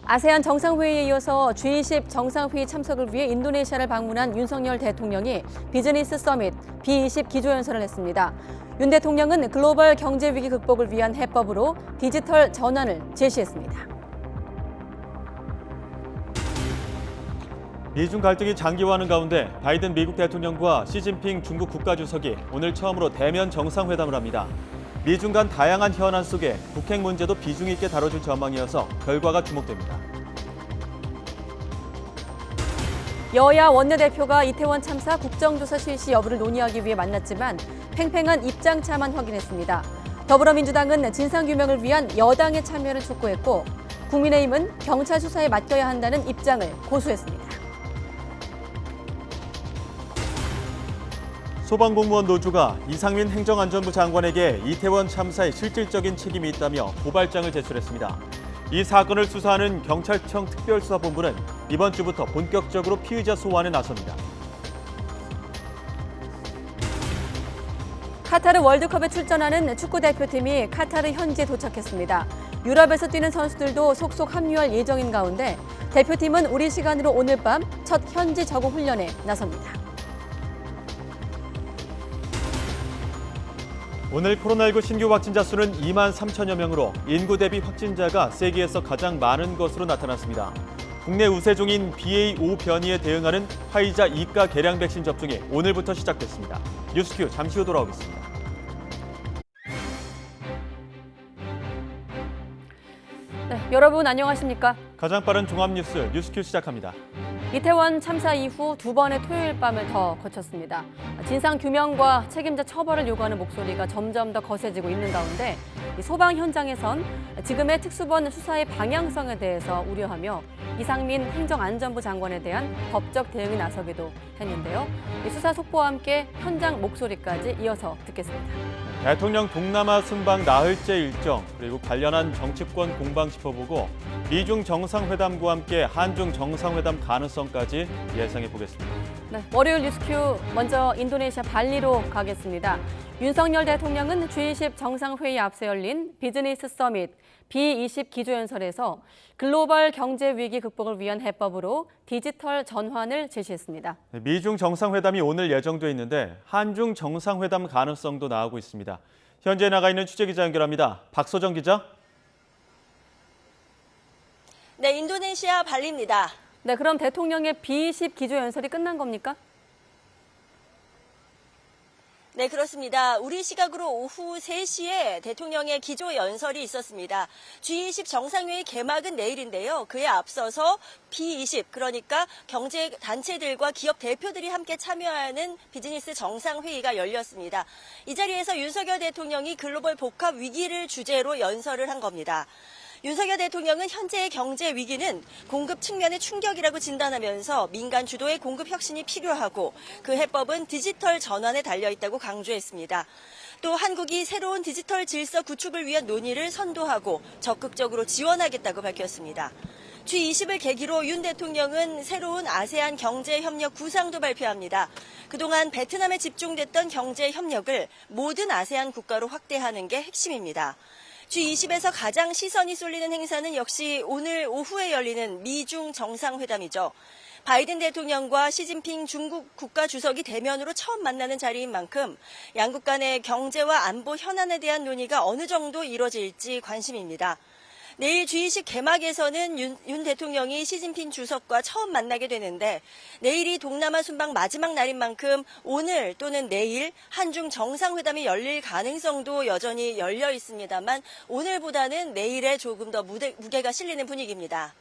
아세안 정상회의에 이어서 G20 정상회의 참석을 위해 인도네시아를 방문한 윤석열 대통령이 비즈니스 서밋 B20 기조연설을 했습니다. 윤 대통령은 글로벌 경제 위기 극복을 위한 해법으로 디지털 전환을 제시했습니다. 미중 갈등이 장기화하는 가운데 바이든 미국 대통령과 시진핑 중국 국가주석이 오늘 처음으로 대면 정상회담을 합니다. 미중 간 다양한 현안 속에 북핵 문제도 비중 있게 다뤄줄 전망이어서 결과가 주목됩니다. 여야 원내대표가 이태원 참사 국정조사 실시 여부를 논의하기 위해 만났지만 팽팽한 입장차만 확인했습니다. 더불어민주당은 진상규명을 위한 여당의 참여를 촉구했고 국민의힘은 경찰 수사에 맡겨야 한다는 입장을 고수했습니다. 소방공무원 노조가 이상민 행정안전부 장관에게 이태원 참사에 실질적인 책임이 있다며 고발장을 제출했습니다. 이 사건을 수사하는 경찰청 특별수사본부는 이번 주부터 본격적으로 피의자 소환에 나섭니다. 카타르 월드컵에 출전하는 축구대표팀이 카타르 현지에 도착했습니다. 유럽에서 뛰는 선수들도 속속 합류할 예정인 가운데 대표팀은 우리 시간으로 오늘 밤 첫 현지 적응 훈련에 나섭니다. 오늘 코로나19 신규 확진자 수는 2만 3천여 명으로 인구 대비 확진자가 세계에서 가장 많은 것으로 나타났습니다. 국내 우세종인 BA.5 변이에 대응하는 화이자 2가 개량 백신 접종이 오늘부터 시작됐습니다. 뉴스큐 잠시 후 돌아오겠습니다. 네, 여러분 안녕하십니까? 가장 빠른 종합뉴스 뉴스큐 시작합니다. 이태원 참사 이후 두 번의 토요일 밤을 더 거쳤습니다. 진상규명과 책임자 처벌을 요구하는 목소리가 점점 더 거세지고 있는 가운데 소방 현장에선 지금의 특수본 수사의 방향성에 대해서 우려하며 이상민 행정안전부 장관에 대한 법적 대응에 나서기도 했는데요. 수사 속보와 함께 현장 목소리까지 이어서 듣겠습니다. 대통령 동남아 순방 나흘째 일정, 그리고 관련한 정치권 공방 짚어보고 미중 정상회담과 함께 한중 정상회담 가능성까지 예상해 보겠습니다. 네, 월요일 뉴스큐 먼저 인도네시아 발리로 가겠습니다. 윤석열 대통령은 G20 정상회의 앞서 열린 비즈니스 서밋 B20 기조연설에서 글로벌 경제 위기 극복을 위한 해법으로 디지털 전환을 제시했습니다. 미중 정상회담이 오늘 예정돼 있는데 한중 정상회담 가능성도 나오고 있습니다. 현재 나가 있는 취재기자 연결합니다. 박소정 기자. 네, 인도네시아 발리입니다. 네, 그럼 대통령의 B20 기조연설이 끝난 겁니까? 네, 그렇습니다. 우리 시각으로 오후 3시에 대통령의 기조 연설이 있었습니다. G20 정상회의 개막은 내일인데요. 그에 앞서서 B20, 그러니까 경제 단체들과 기업 대표들이 함께 참여하는 비즈니스 정상회의가 열렸습니다. 이 자리에서 윤석열 대통령이 글로벌 복합 위기를 주제로 연설을 한 겁니다. 윤석열 대통령은 현재의 경제 위기는 공급 측면의 충격이라고 진단하면서 민간 주도의 공급 혁신이 필요하고 그 해법은 디지털 전환에 달려있다고 강조했습니다. 또 한국이 새로운 디지털 질서 구축을 위한 논의를 선도하고 적극적으로 지원하겠다고 밝혔습니다. G20을 계기로 윤 대통령은 새로운 아세안 경제협력 구상도 발표합니다. 그동안 베트남에 집중됐던 경제협력을 모든 아세안 국가로 확대하는 게 핵심입니다. G20에서 가장 시선이 쏠리는 행사는 역시 오늘 오후에 열리는 미중 정상회담이죠. 바이든 대통령과 시진핑 중국 국가주석이 대면으로 처음 만나는 자리인 만큼 양국 간의 경제와 안보 현안에 대한 논의가 어느 정도 이뤄질지 관심입니다. 내일 G20 개막에서는 윤 대통령이 시진핑 주석과 처음 만나게 되는데 내일이 동남아 순방 마지막 날인 만큼 오늘 또는 내일 한중 정상회담이 열릴 가능성도 여전히 열려 있습니다만 오늘보다는 내일에 조금 더 무게가 실리는 분위기입니다.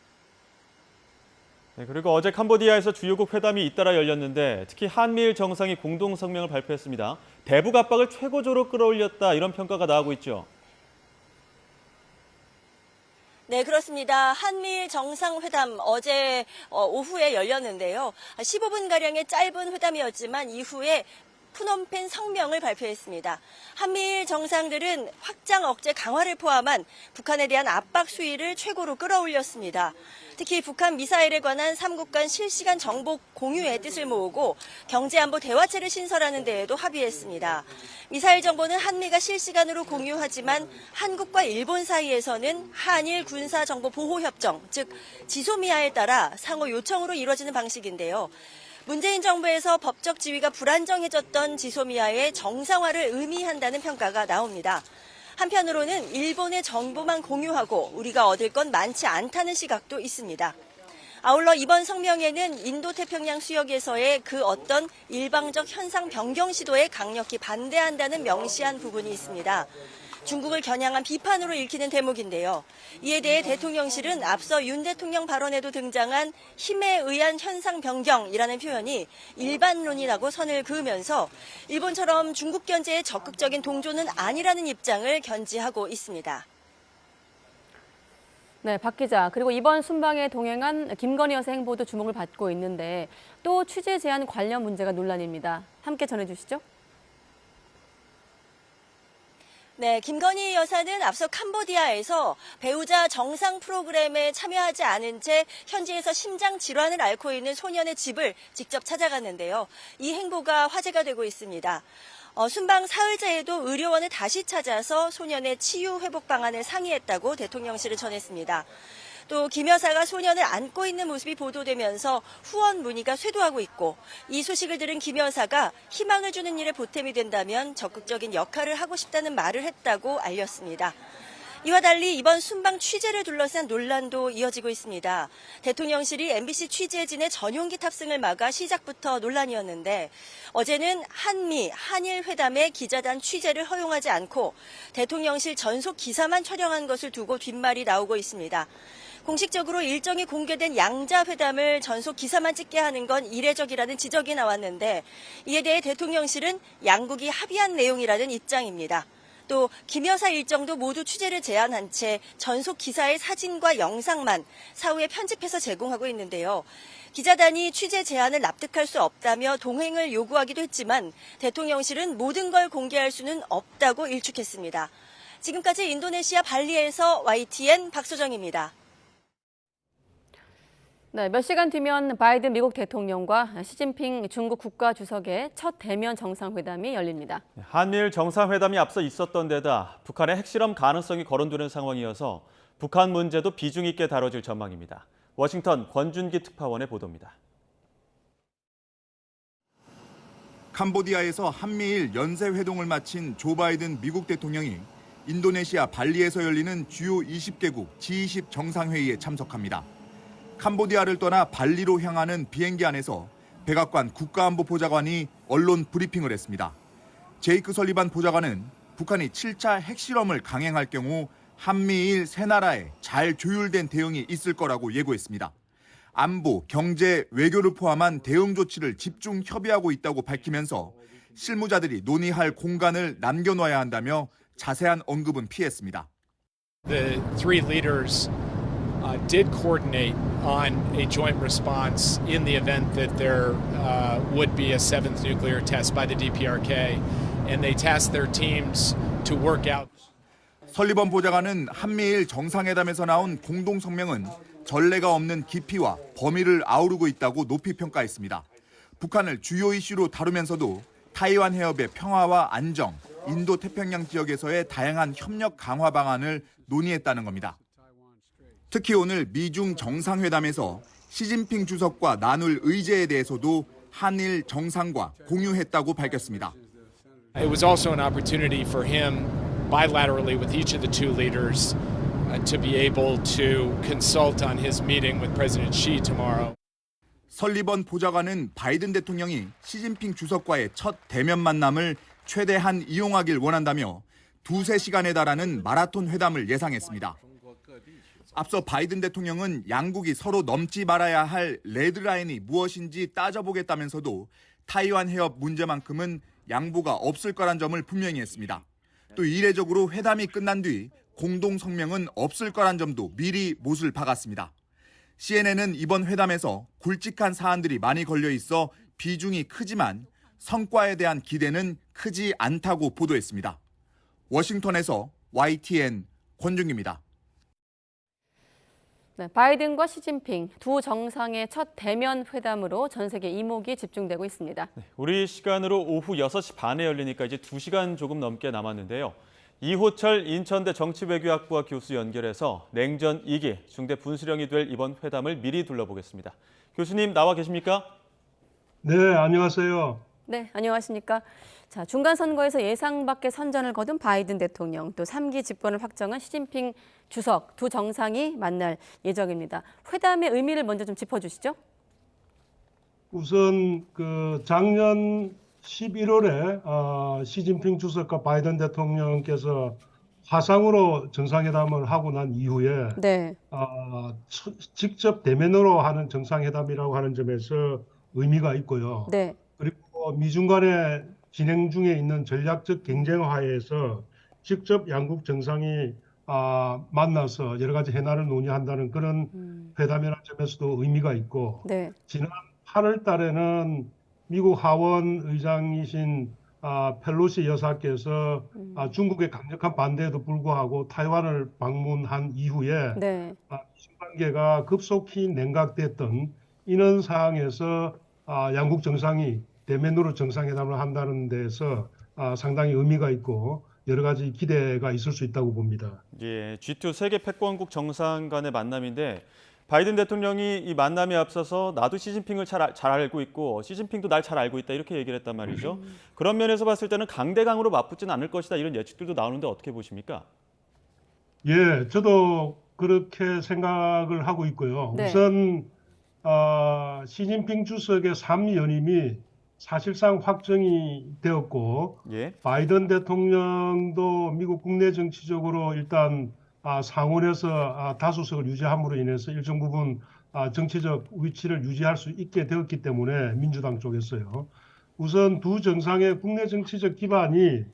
네, 그리고 어제 캄보디아에서 주요국 회담이 잇따라 열렸는데 특히 한미일 정상이 공동 성명을 발표했습니다. 대북 압박을 최고조로 끌어올렸다, 이런 평가가 나오고 있죠. 네, 그렇습니다. 한미일 정상회담 어제 오후에 열렸는데요. 15분가량의 짧은 회담이었지만 이후에 푸놈펜 성명을 발표했습니다. 한미일 정상들은 확장 억제 강화를 포함한 북한에 대한 압박 수위를 최고로 끌어올렸습니다. 특히 북한 미사일에 관한 3국 간 실시간 정보 공유의 뜻을 모으고 경제안보 대화체를 신설하는 데에도 합의했습니다. 미사일 정보는 한미가 실시간으로 공유하지만 한국과 일본 사이에서는 한일 군사정보보호협정, 즉 지소미아에 따라 상호 요청으로 이루어지는 방식인데요. 문재인 정부에서 법적 지위가 불안정해졌던 지소미아의 정상화를 의미한다는 평가가 나옵니다. 한편으로는 일본의 정보만 공유하고 우리가 얻을 건 많지 않다는 시각도 있습니다. 아울러 이번 성명에는 인도태평양 수역에서의 그 어떤 일방적 현상 변경 시도에 강력히 반대한다는 명시한 부분이 있습니다. 중국을 겨냥한 비판으로 읽히는 대목인데요. 이에 대해 대통령실은 앞서 윤 대통령 발언에도 등장한 힘에 의한 현상 변경이라는 표현이 일반론이라고 선을 그으면서 일본처럼 중국 견제에 적극적인 동조는 아니라는 입장을 견지하고 있습니다. 네, 박 기자. 그리고 이번 순방에 동행한 김건희 여사 행보도 주목을 받고 있는데 또 취재 제한 관련 문제가 논란입니다. 함께 전해주시죠. 네, 김건희 여사는 앞서 캄보디아에서 배우자 정상 프로그램에 참여하지 않은 채 현지에서 심장 질환을 앓고 있는 소년의 집을 직접 찾아갔는데요. 이 행보가 화제가 되고 있습니다. 순방 사흘째에도 의료원을 다시 찾아서 소년의 치유 회복 방안을 상의했다고 대통령실을 전했습니다. 또 김 여사가 소년을 안고 있는 모습이 보도되면서 후원 문의가 쇄도하고 있고 이 소식을 들은 김 여사가 희망을 주는 일에 보탬이 된다면 적극적인 역할을 하고 싶다는 말을 했다고 알렸습니다. 이와 달리 이번 순방 취재를 둘러싼 논란도 이어지고 있습니다. 대통령실이 MBC 취재진의 전용기 탑승을 막아 시작부터 논란이었는데 어제는 한미, 한일 회담의 기자단 취재를 허용하지 않고 대통령실 전속 기사만 촬영한 것을 두고 뒷말이 나오고 있습니다. 공식적으로 일정이 공개된 양자 회담을 전속 기사만 찍게 하는 건 이례적이라는 지적이 나왔는데 이에 대해 대통령실은 양국이 합의한 내용이라는 입장입니다. 또 김 여사 일정도 모두 취재를 제한한 채 전속 기사의 사진과 영상만 사후에 편집해서 제공하고 있는데요. 기자단이 취재 제한을 납득할 수 없다며 동행을 요구하기도 했지만 대통령실은 모든 걸 공개할 수는 없다고 일축했습니다. 지금까지 인도네시아 발리에서 YTN 박소정입니다. 네, 몇 시간 뒤면 바이든 미국 대통령과 시진핑 중국 국가주석의 첫 대면 정상회담이 열립니다. 한미일 정상회담이 앞서 있었던 데다 북한의 핵실험 가능성이 거론되는 상황이어서 북한 문제도 비중 있게 다뤄질 전망입니다. 워싱턴 권준기 특파원의 보도입니다. 캄보디아에서 한미일 연쇄회동을 마친 조 바이든 미국 대통령이 인도네시아 발리에서 열리는 주요 20개국 G20 정상회의에 참석합니다. 캄보디아를 떠나 발리로 향하는 비행기 안에서 백악관 국가안보보좌관이 언론 브리핑을 했습니다. 제이크 설리반 보좌관은 북한이 7차 핵실험을 강행할 경우 한미일 세 나라에 잘 조율된 대응이 있을 거라고 예고했습니다. 안보, 경제, 외교를 포함한 대응 조치를 집중 협의하고 있다고 밝히면서 실무자들이 논의할 공간을 남겨놔야 한다며 자세한 언급은 피했습니다. The three leaders did coordinate on a joint response in the event that there would be a seventh nuclear test by the DPRK, and they tasked their teams to work out. 설리번 보좌관은 한미일 정상회담에서 나온 공동 성명은 전례가 없는 깊이와 범위를 아우르고 있다고 높이 평가했습니다. 북한을 주요 이슈로 다루면서도 타이완 해협의 평화와 안정, 인도 태평양 지역에서의 다양한 협력 강화 방안을 논의했다는 겁니다. 특히 오늘 미중 정상회담에서 시진핑 주석과 나눌 의제에 대해서도 한일 정상과 공유했다고 밝혔습니다. It was also an opportunity for him bilaterally with each of the two leaders to be able to consult on his meeting with President Xi tomorrow. 설리번 보좌관은 바이든 대통령이 시진핑 주석과의 첫 대면 만남을 최대한 이용하길 원한다며 두세 시간에 달하는 마라톤 회담을 예상했습니다. 앞서 바이든 대통령은 양국이 서로 넘지 말아야 할 레드라인이 무엇인지 따져보겠다면서도 타이완 해협 문제만큼은 양보가 없을 거란 점을 분명히 했습니다. 또 이례적으로 회담이 끝난 뒤 공동 성명은 없을 거란 점도 미리 못을 박았습니다. CNN은 이번 회담에서 굵직한 사안들이 많이 걸려 있어 비중이 크지만 성과에 대한 기대는 크지 않다고 보도했습니다. 워싱턴에서 YTN 권중기입니다. 네, 바이든과 시진핑 두 정상의 첫 대면 회담으로 전 세계 이목이 집중되고 있습니다. 우리 시간으로 오후 6시 반에 열리니까 이제 2시간 조금 넘게 남았는데요. 이호철 인천대 정치외교학부와 교수 연결해서 냉전 2기 중대 분수령이 될 이번 회담을 미리 둘러보겠습니다. 교수님 나와 계십니까? 네, 안녕하세요. 네, 안녕하십니까? 자, 중간 선거에서 예상 밖의 선전을 거둔 바이든 대통령, 또 3기 집권을 확정한 시진핑 주석 두 정상이 만날 예정입니다. 회담의 의미를 먼저 좀 짚어주시죠. 우선 작년 11월에 시진핑 주석과 바이든 대통령께서 화상으로 정상회담을 하고 난 이후에 네, 직접 대면으로 하는 정상회담이라고 하는 점에서 의미가 있고요. 네, 그리고 미중 간에 진행 중에 있는 전략적 경쟁 화해에서 직접 양국 정상이 만나서 여러 가지 해나를 논의한다는 그런 회담이라는 점에서도 의미가 있고, 네, 지난 8월 달에는 미국 하원 의장이신 펠로시 여사께서 중국의 강력한 반대에도 불구하고 타이완을 방문한 이후에 네, 미중 관계가 급속히 냉각됐던 이런 상황에서 양국 정상이 대면으로 정상회담을 한다는 데서 상당히 의미가 있고 여러 가지 기대가 있을 수 있다고 봅니다. 예, G2 세계 패권국 정상 간의 만남인데 바이든 대통령이 이 만남에 앞서서 나도 시진핑을 잘 알고 있고 시진핑도 날 잘 알고 있다 이렇게 얘기를 했단 말이죠. 그런 면에서 봤을 때는 강대강으로 맞붙지는 않을 것이다 이런 예측들도 나오는데 어떻게 보십니까? 예, 저도 그렇게 생각을 하고 있고요. 네. 우선 시진핑 주석의 3연임이 사실상 확정이 되었고 예, 바이든 대통령도 미국 국내 정치적으로 일단 상원에서 다수석을 유지함으로 인해서 일정 부분 정치적 위치를 유지할 수 있게 되었기 때문에 민주당 쪽에서요. 우선 두 정상의 국내 정치적 기반이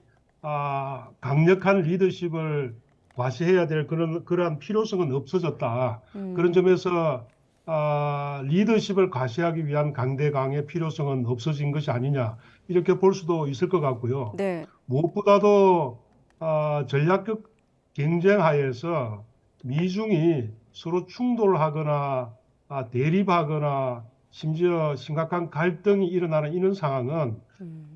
강력한 리더십을 과시해야 될 그러한 필요성은 없어졌다. 그런 점에서 리더십을 과시하기 위한 강대강의 필요성은 없어진 것이 아니냐 이렇게 볼 수도 있을 것 같고요. 네, 무엇보다도 전략적 경쟁하에서 미중이 서로 충돌하거나 대립하거나 심지어 심각한 갈등이 일어나는 이런 상황은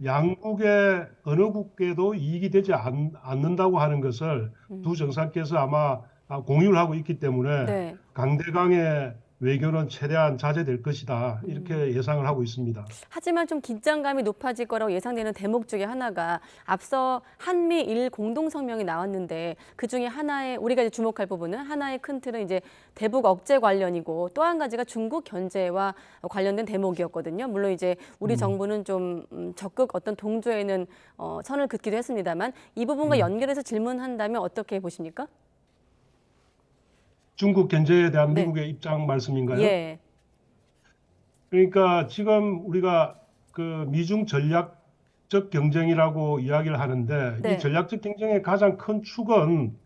양국의 어느 국가도 이익이 되지 않는다고 하는 것을 두 정상께서 아마 공유를 하고 있기 때문에 네. 강대강의 외교는 최대한 자제될 것이다 이렇게 예상을 하고 있습니다. 하지만 좀 긴장감이 높아질 거라고 예상되는 대목 중에 하나가 앞서 한미일 공동성명이 나왔는데 그중에 하나의 우리가 이제 주목할 부분은 하나의 큰 틀은 이제 대북 억제 관련이고 또 한 가지가 중국 견제와 관련된 대목이었거든요. 물론 이제 우리 정부는 좀 적극 어떤 동조에는 선을 긋기도 했습니다만 이 부분과 연결해서 질문한다면 어떻게 보십니까? 중국 견제에 대한 네. 미국의 입장 말씀인가요? 예, 그러니까 지금 우리가 그 미중 전략적 경쟁이라고 이야기를 하는데 네. 이 전략적 경쟁의 가장 큰 축은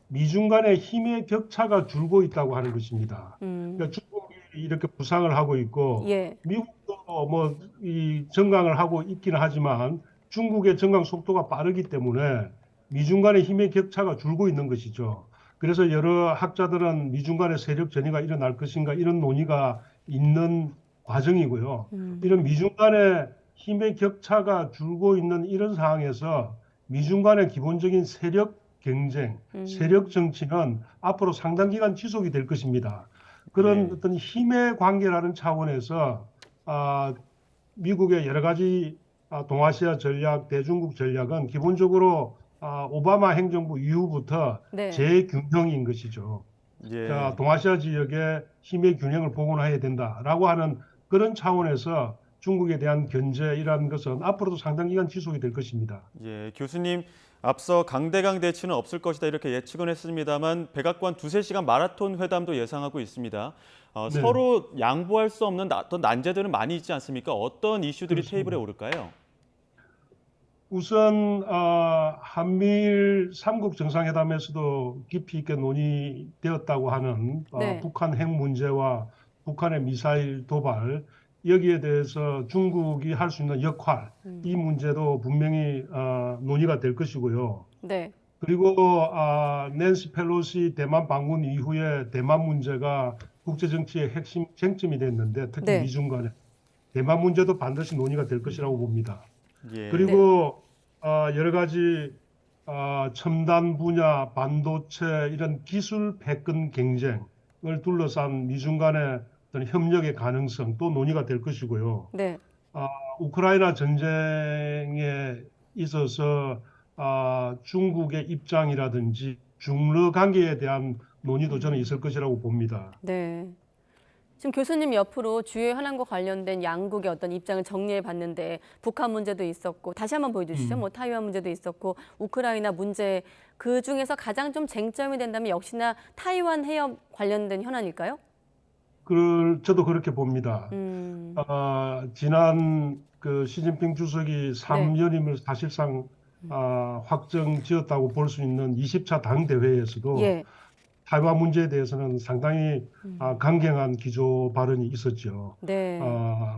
미중 간의 힘의 격차가 줄고 있다고 하는 것입니다. 그러니까 중국이 이렇게 부상을 하고 있고 예, 미국도 뭐 이 정강을 하고 있기는 하지만 중국의 정강 속도가 빠르기 때문에 미중 간의 힘의 격차가 줄고 있는 것이죠. 그래서 여러 학자들은 미중 간의 세력 전이가 일어날 것인가 이런 논의가 있는 과정이고요. 이런 미중 간의 힘의 격차가 줄고 있는 이런 상황에서 미중 간의 기본적인 세력 경쟁, 세력 정치는 앞으로 상당 기간 지속이 될 것입니다. 그런 네. 어떤 힘의 관계라는 차원에서 미국의 여러 가지 동아시아 전략, 대중국 전략은 기본적으로 오바마 행정부 이후부터 네. 재균형인 것이죠. 예. 자, 동아시아 지역의 힘의 균형을 복원해야 된다라고 하는 그런 차원에서 중국에 대한 견제 이라는 것은 앞으로도 상당 기간 지속이 될 것입니다. 예, 교수님 앞서 강대강 대치는 없을 것이다 이렇게 예측은 했습니다만 백악관 2~3시간 마라톤 회담도 예상하고 있습니다. 네. 서로 양보할 수 없는 어떤 난제들은 많이 있지 않습니까? 어떤 이슈들이 그렇습니다. 테이블에 오를까요? 우선 한미일 3국 정상회담에서도 깊이 있게 논의되었다고 하는 네. 북한 핵 문제와 북한의 미사일 도발 여기에 대해서 중국이 할 수 있는 역할, 이 문제도 분명히 논의가 될 것이고요. 네. 그리고 낸시 펠로시 대만 방문 이후에 대만 문제가 국제정치의 핵심 쟁점이 됐는데 특히 네. 미중 간에 대만 문제도 반드시 논의가 될 것이라고 봅니다. 예. 그리고 여러 가지 첨단 분야, 반도체 이런 기술 패권 경쟁을 둘러싼 미중 간의 어떤 협력의 가능성 또 논의가 될 것이고요. 네. 우크라이나 전쟁에 있어서 중국의 입장이라든지 중러 관계에 대한 논의도 저는 있을 것이라고 봅니다. 네. 지금 교수님 옆으로 주요 현안과 관련된 양국의 어떤 입장을 정리해 봤는데 북한 문제도 있었고 다시 한번 보여주시죠. 뭐 타이완 문제도 있었고 우크라이나 문제 그 중에서 가장 좀 쟁점이 된다면 역시나 타이완 해협 관련된 현안일까요? 저도 그렇게 봅니다. 지난 그 시진핑 주석이 3연임을 사실상 확정지었다고 볼 수 있는 20차 당대회에서도 예. 타이완 문제에 대해서는 상당히 강경한 기조 발언이 있었죠. 네.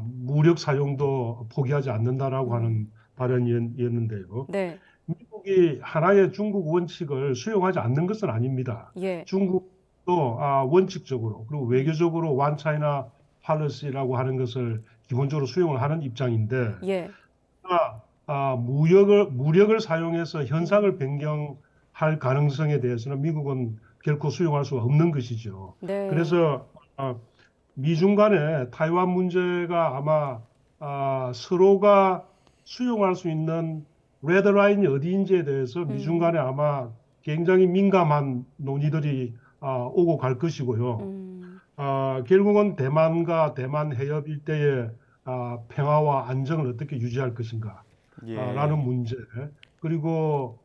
무력 사용도 포기하지 않는다라고 하는 발언이었는데요. 네. 미국이 하나의 중국 원칙을 수용하지 않는 것은 아닙니다. 예. 중국도 원칙적으로 그리고 외교적으로 원 차이나 팔러시라고 하는 것을 기본적으로 수용을 하는 입장인데 예. 무력을 사용해서 현상을 변경할 가능성에 대해서는 미국은 결코 수용할 수가 없는 것이죠. 네. 그래서 미중 간의 타이완 문제가 아마 서로가 수용할 수 있는 레드라인이 어디인지에 대해서 미중 간에 아마 굉장히 민감한 논의들이 오고 갈 것이고요. 결국은 대만과 대만 해협 일대의 평화와 안정을 어떻게 유지할 것인가 라는 문제 그리고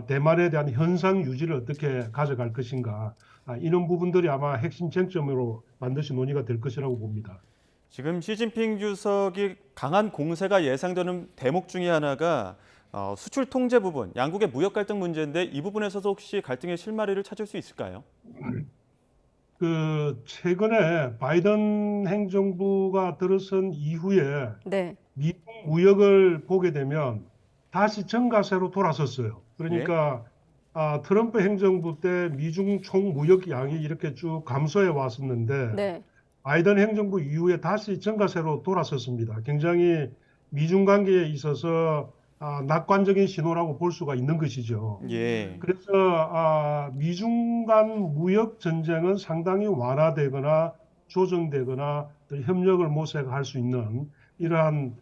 대만에 대한 현상 유지를 어떻게 가져갈 것인가 이런 부분들이 아마 핵심 쟁점으로 반드시 논의가 될 것이라고 봅니다. 지금 시진핑 주석이 강한 공세가 예상되는 대목 중에 하나가 수출 통제 부분, 양국의 무역 갈등 문제인데 이 부분에서도 혹시 갈등의 실마리를 찾을 수 있을까요? 최근에 바이든 행정부가 들어선 이후에 네. 미국 무역을 보게 되면 다시 정가세로 돌아섰어요. 그러니까 트럼프 행정부 때 미중 총 무역량이 이렇게 쭉 감소해 왔었는데 네. 바이든 행정부 이후에 다시 정가세로 돌아섰습니다. 굉장히 미중 관계에 있어서 낙관적인 신호라고 볼 수가 있는 것이죠. 예. 그래서 미중 간 무역 전쟁은 상당히 완화되거나 조정되거나 협력을 모색할 수 있는 이러한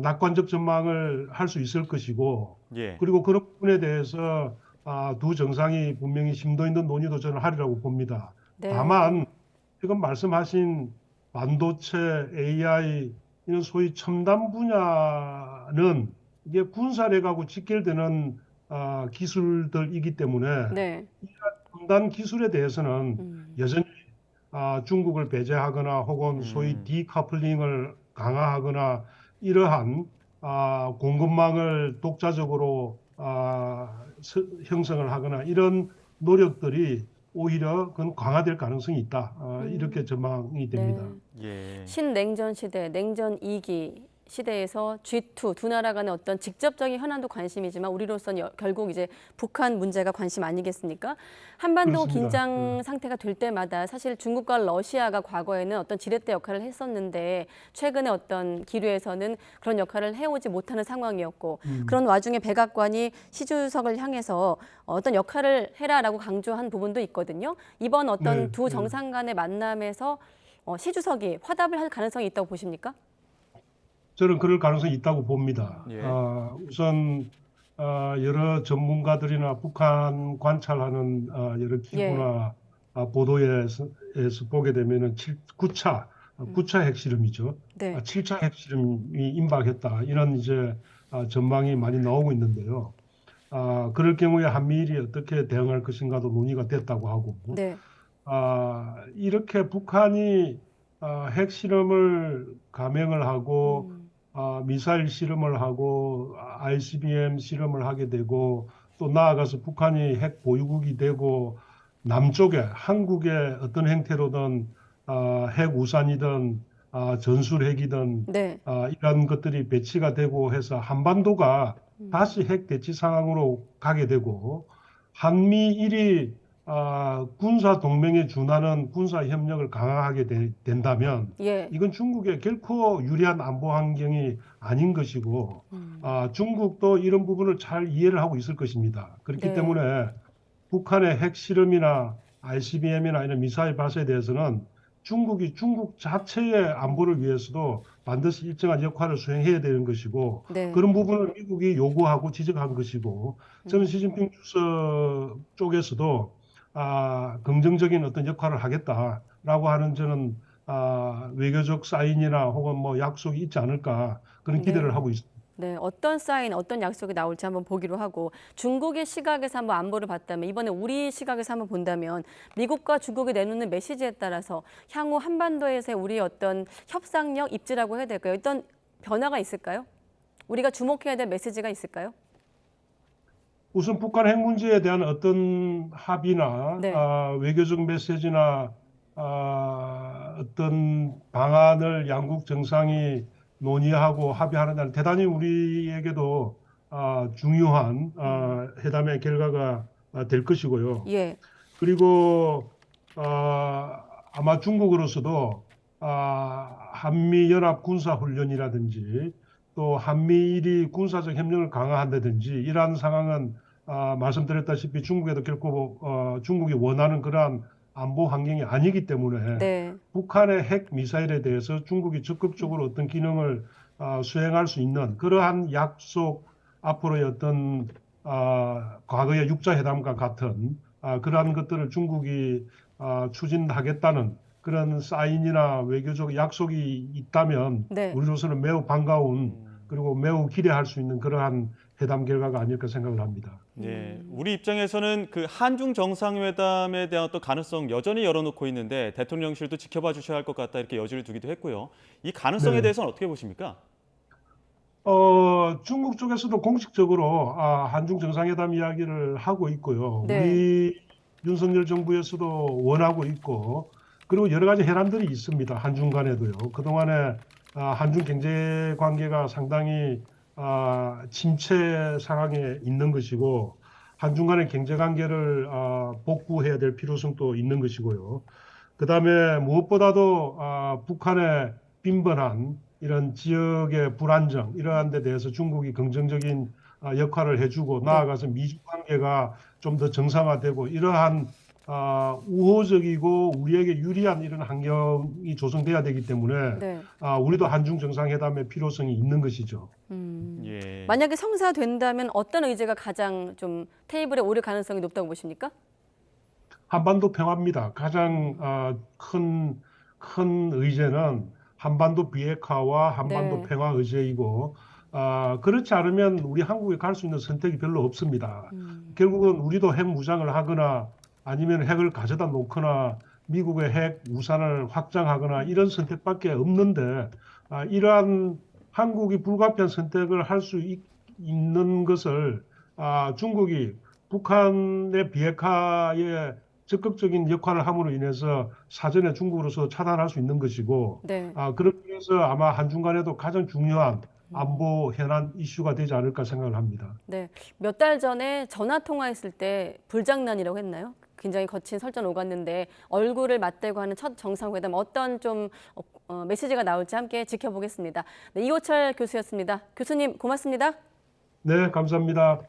낙관적 전망을 할 수 있을 것이고 예. 그리고 그런 부분에 대해서 두 정상이 분명히 심도 있는 논의도 저는 하리라고 봅니다. 네. 다만 지금 말씀하신 반도체, AI 이런 소위 첨단 분야는 이게 군사력하고 직결되는 기술들이기 때문에 네. 첨단 기술에 대해서는 여전히 중국을 배제하거나 혹은 소위 디커플링을 강화하거나 이러한 공급망을 독자적으로 형성을 하거나 이런 노력들이 오히려 그건 강화될 가능성이 있다. 이렇게 전망이 됩니다. 네. 예. 신냉전 시대, 냉전 2기 시대에서 G2 두 나라 간의 어떤 직접적인 현안도 관심이지만 우리로서는 결국 이제 북한 문제가 관심 아니겠습니까? 한반도 그렇습니다. 긴장 상태가 될 때마다 사실 중국과 러시아가 과거에는 어떤 지렛대 역할을 했었는데 최근에 어떤 기류에서는 그런 역할을 해오지 못하는 상황이었고 그런 와중에 백악관이 시 주석을 향해서 어떤 역할을 해라라고 강조한 부분도 있거든요. 이번 어떤 네, 두 정상 간의 만남에서 시 주석이 화답을 할 가능성이 있다고 보십니까? 저는 그럴 가능성이 있다고 봅니다. 예. 우선 여러 전문가들이나 북한 관찰하는 여러 기구나 보도에서 보게 되면은 9차 핵실험이죠. 네. 7차 핵실험이 임박했다. 이런 이제 전망이 많이 나오고 있는데요. 그럴 경우에 한미일이 어떻게 대응할 것인가도 논의가 됐다고 하고 네. 이렇게 북한이 핵실험을 감행을 하고 미사일 실험을 하고 ICBM 실험을 하게 되고 또 나아가서 북한이 핵 보유국이 되고 남쪽에 한국의 어떤 형태로든 핵 우산이든 전술핵이든 네. 이런 것들이 배치가 되고 해서 한반도가 다시 핵 대치 상황으로 가게 되고 한미일이 군사 동맹에 준하는 군사 협력을 강화하게 된다면 예. 이건 중국에 결코 유리한 안보 환경이 아닌 것이고 중국도 이런 부분을 잘 이해를 하고 있을 것입니다. 그렇기 네. 때문에 북한의 핵 실험이나 ICBM이나 이런 미사일 발사에 대해서는 중국이 중국 자체의 안보를 위해서도 반드시 일정한 역할을 수행해야 되는 것이고 네. 그런 부분을 미국이 요구하고 지적한 것이고 저는 시진핑 주석 쪽에서도 긍정적인 어떤 역할을 하겠다라고 하는 저는 외교적 사인이나 혹은 뭐 약속이 있지 않을까 그런 기대를 네. 하고 있습니다. 네, 어떤 사인, 어떤 약속이 나올지 한번 보기로 하고 중국의 시각에서 한번 안보를 봤다면 이번에 우리 시각에서 한번 본다면 미국과 중국이 내놓는 메시지에 따라서 향후 한반도에서의 우리의 어떤 협상력, 입지라고 해야 될까요? 어떤 변화가 있을까요? 우리가 주목해야 될 메시지가 있을까요? 우선 북한 핵 문제에 대한 어떤 합의나 네. 외교적 메시지나 어떤 방안을 양국 정상이 논의하고 합의하는 데는 대단히 우리에게도 중요한 회담의 결과가 될 것이고요. 예. 그리고 아마 중국으로서도 한미연합 군사훈련이라든지 또 한미일이 군사적 협력을 강화한다든지 이러한 상황은 말씀드렸다시피 중국에도 결코 중국이 원하는 그러한 안보 환경이 아니기 때문에 네. 북한의 핵 미사일에 대해서 중국이 적극적으로 어떤 기능을 수행할 수 있는 그러한 약속 앞으로의 어떤 과거의 육자회담과 같은 그러한 것들을 중국이 추진하겠다는 그런 사인이나 외교적 약속이 있다면 네. 우리로서는 매우 반가운 그리고 매우 기대할 수 있는 그러한 회담 결과가 아닐까 생각을 합니다. 네, 우리 입장에서는 그 한중 정상회담에 대한 어떤 가능성 여전히 열어놓고 있는데 대통령실도 지켜봐 주셔야 할 것 같다 이렇게 여지를 두기도 했고요. 이 가능성에 네. 대해서는 어떻게 보십니까? 중국 쪽에서도 공식적으로 한중 정상회담 이야기를 하고 있고요. 네. 우리 윤석열 정부에서도 원하고 있고 그리고 여러 가지 해란들이 있습니다. 한중 간에도요. 그동안에 한중 경제 관계가 상당히 침체 상황에 있는 것이고 한중 간의 경제 관계를 복구해야 될 필요성도 있는 것이고요. 그다음에 무엇보다도 북한의 빈번한 이런 지역의 불안정 이러한 데 대해서 중국이 긍정적인 역할을 해주고 나아가서 미중 관계가 좀 더 정상화되고 이러한 우호적이고 우리에게 유리한 이런 환경이 조성돼야 되기 때문에 네. 우리도 한중 정상회담의 필요성이 있는 것이죠. 예. 만약에 성사된다면 어떤 의제가 가장 좀 테이블에 오를 가능성이 높다고 보십니까? 한반도 평화입니다. 가장 큰 의제는 한반도 비핵화와 한반도 네. 평화 의제이고 그렇지 않으면 우리 한국에 갈 수 있는 선택이 별로 없습니다. 결국은 우리도 핵 무장을 하거나 아니면 핵을 가져다 놓거나 미국의 핵 우산을 확장하거나 이런 선택밖에 없는데 이러한 한국이 불가피한 선택을 할 수 있는 것을 중국이 북한의 비핵화에 적극적인 역할을 함으로 인해서 사전에 중국으로서 차단할 수 있는 것이고 네. 그렇게 해서 아마 한중 간에도 가장 중요한 안보 현안 이슈가 되지 않을까 생각을 합니다. 네. 몇 달 전에 전화 통화했을 때 불장난이라고 했나요? 굉장히 거친 설전 오갔는데 얼굴을 맞대고 하는 첫 정상회담 어떤 좀 메시지가 나올지 함께 지켜보겠습니다. 네, 이호철 교수였습니다. 교수님 고맙습니다. 네, 감사합니다.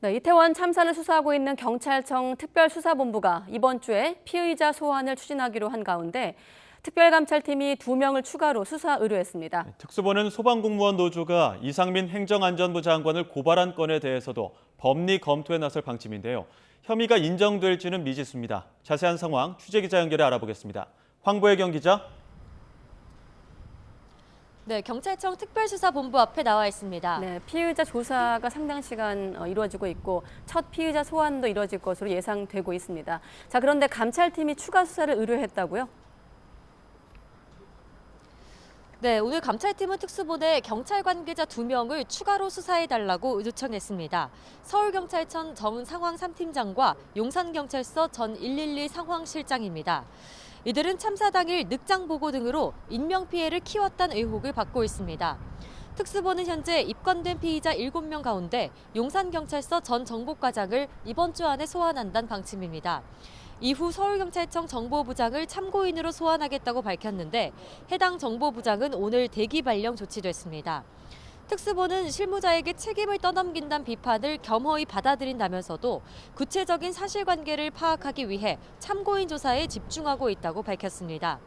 네, 이태원 참사를 수사하고 있는 경찰청 특별수사본부가 이번 주에 피의자 소환을 추진하기로 한 가운데 특별감찰팀이 2명을 추가로 수사 의뢰했습니다. 특수본은 소방공무원 노조가 이상민 행정안전부 장관을 고발한 건에 대해서도 법리 검토에 나설 방침인데요. 혐의가 인정될지는 미지수입니다. 자세한 상황 취재기자 연결해 알아보겠습니다. 황보혜경 기자. 네, 경찰청 특별수사본부 앞에 나와 있습니다. 네, 피의자 조사가 상당 시간 이루어지고 있고 첫 피의자 소환도 이루어질 것으로 예상되고 있습니다. 자, 그런데 감찰팀이 추가 수사를 의뢰했다고요? 네, 오늘 감찰팀은 특수본에 경찰 관계자 2명을 추가로 수사해달라고 요청했습니다. 서울경찰청 정상황 3팀장과 용산경찰서 전 112 상황실장입니다. 이들은 참사 당일 늑장 보고 등으로 인명피해를 키웠다는 의혹을 받고 있습니다. 특수본은 현재 입건된 피의자 7명 가운데 용산경찰서 전 정보과장을 이번 주 안에 소환한다는 방침입니다. 이후 서울경찰청 정보부장을 참고인으로 소환하겠다고 밝혔는데 해당 정보부장은 오늘 대기 발령 조치됐습니다. 특수본은 실무자에게 책임을 떠넘긴다는 비판을 겸허히 받아들인다면서도 구체적인 사실관계를 파악하기 위해 참고인 조사에 집중하고 있다고 밝혔습니다.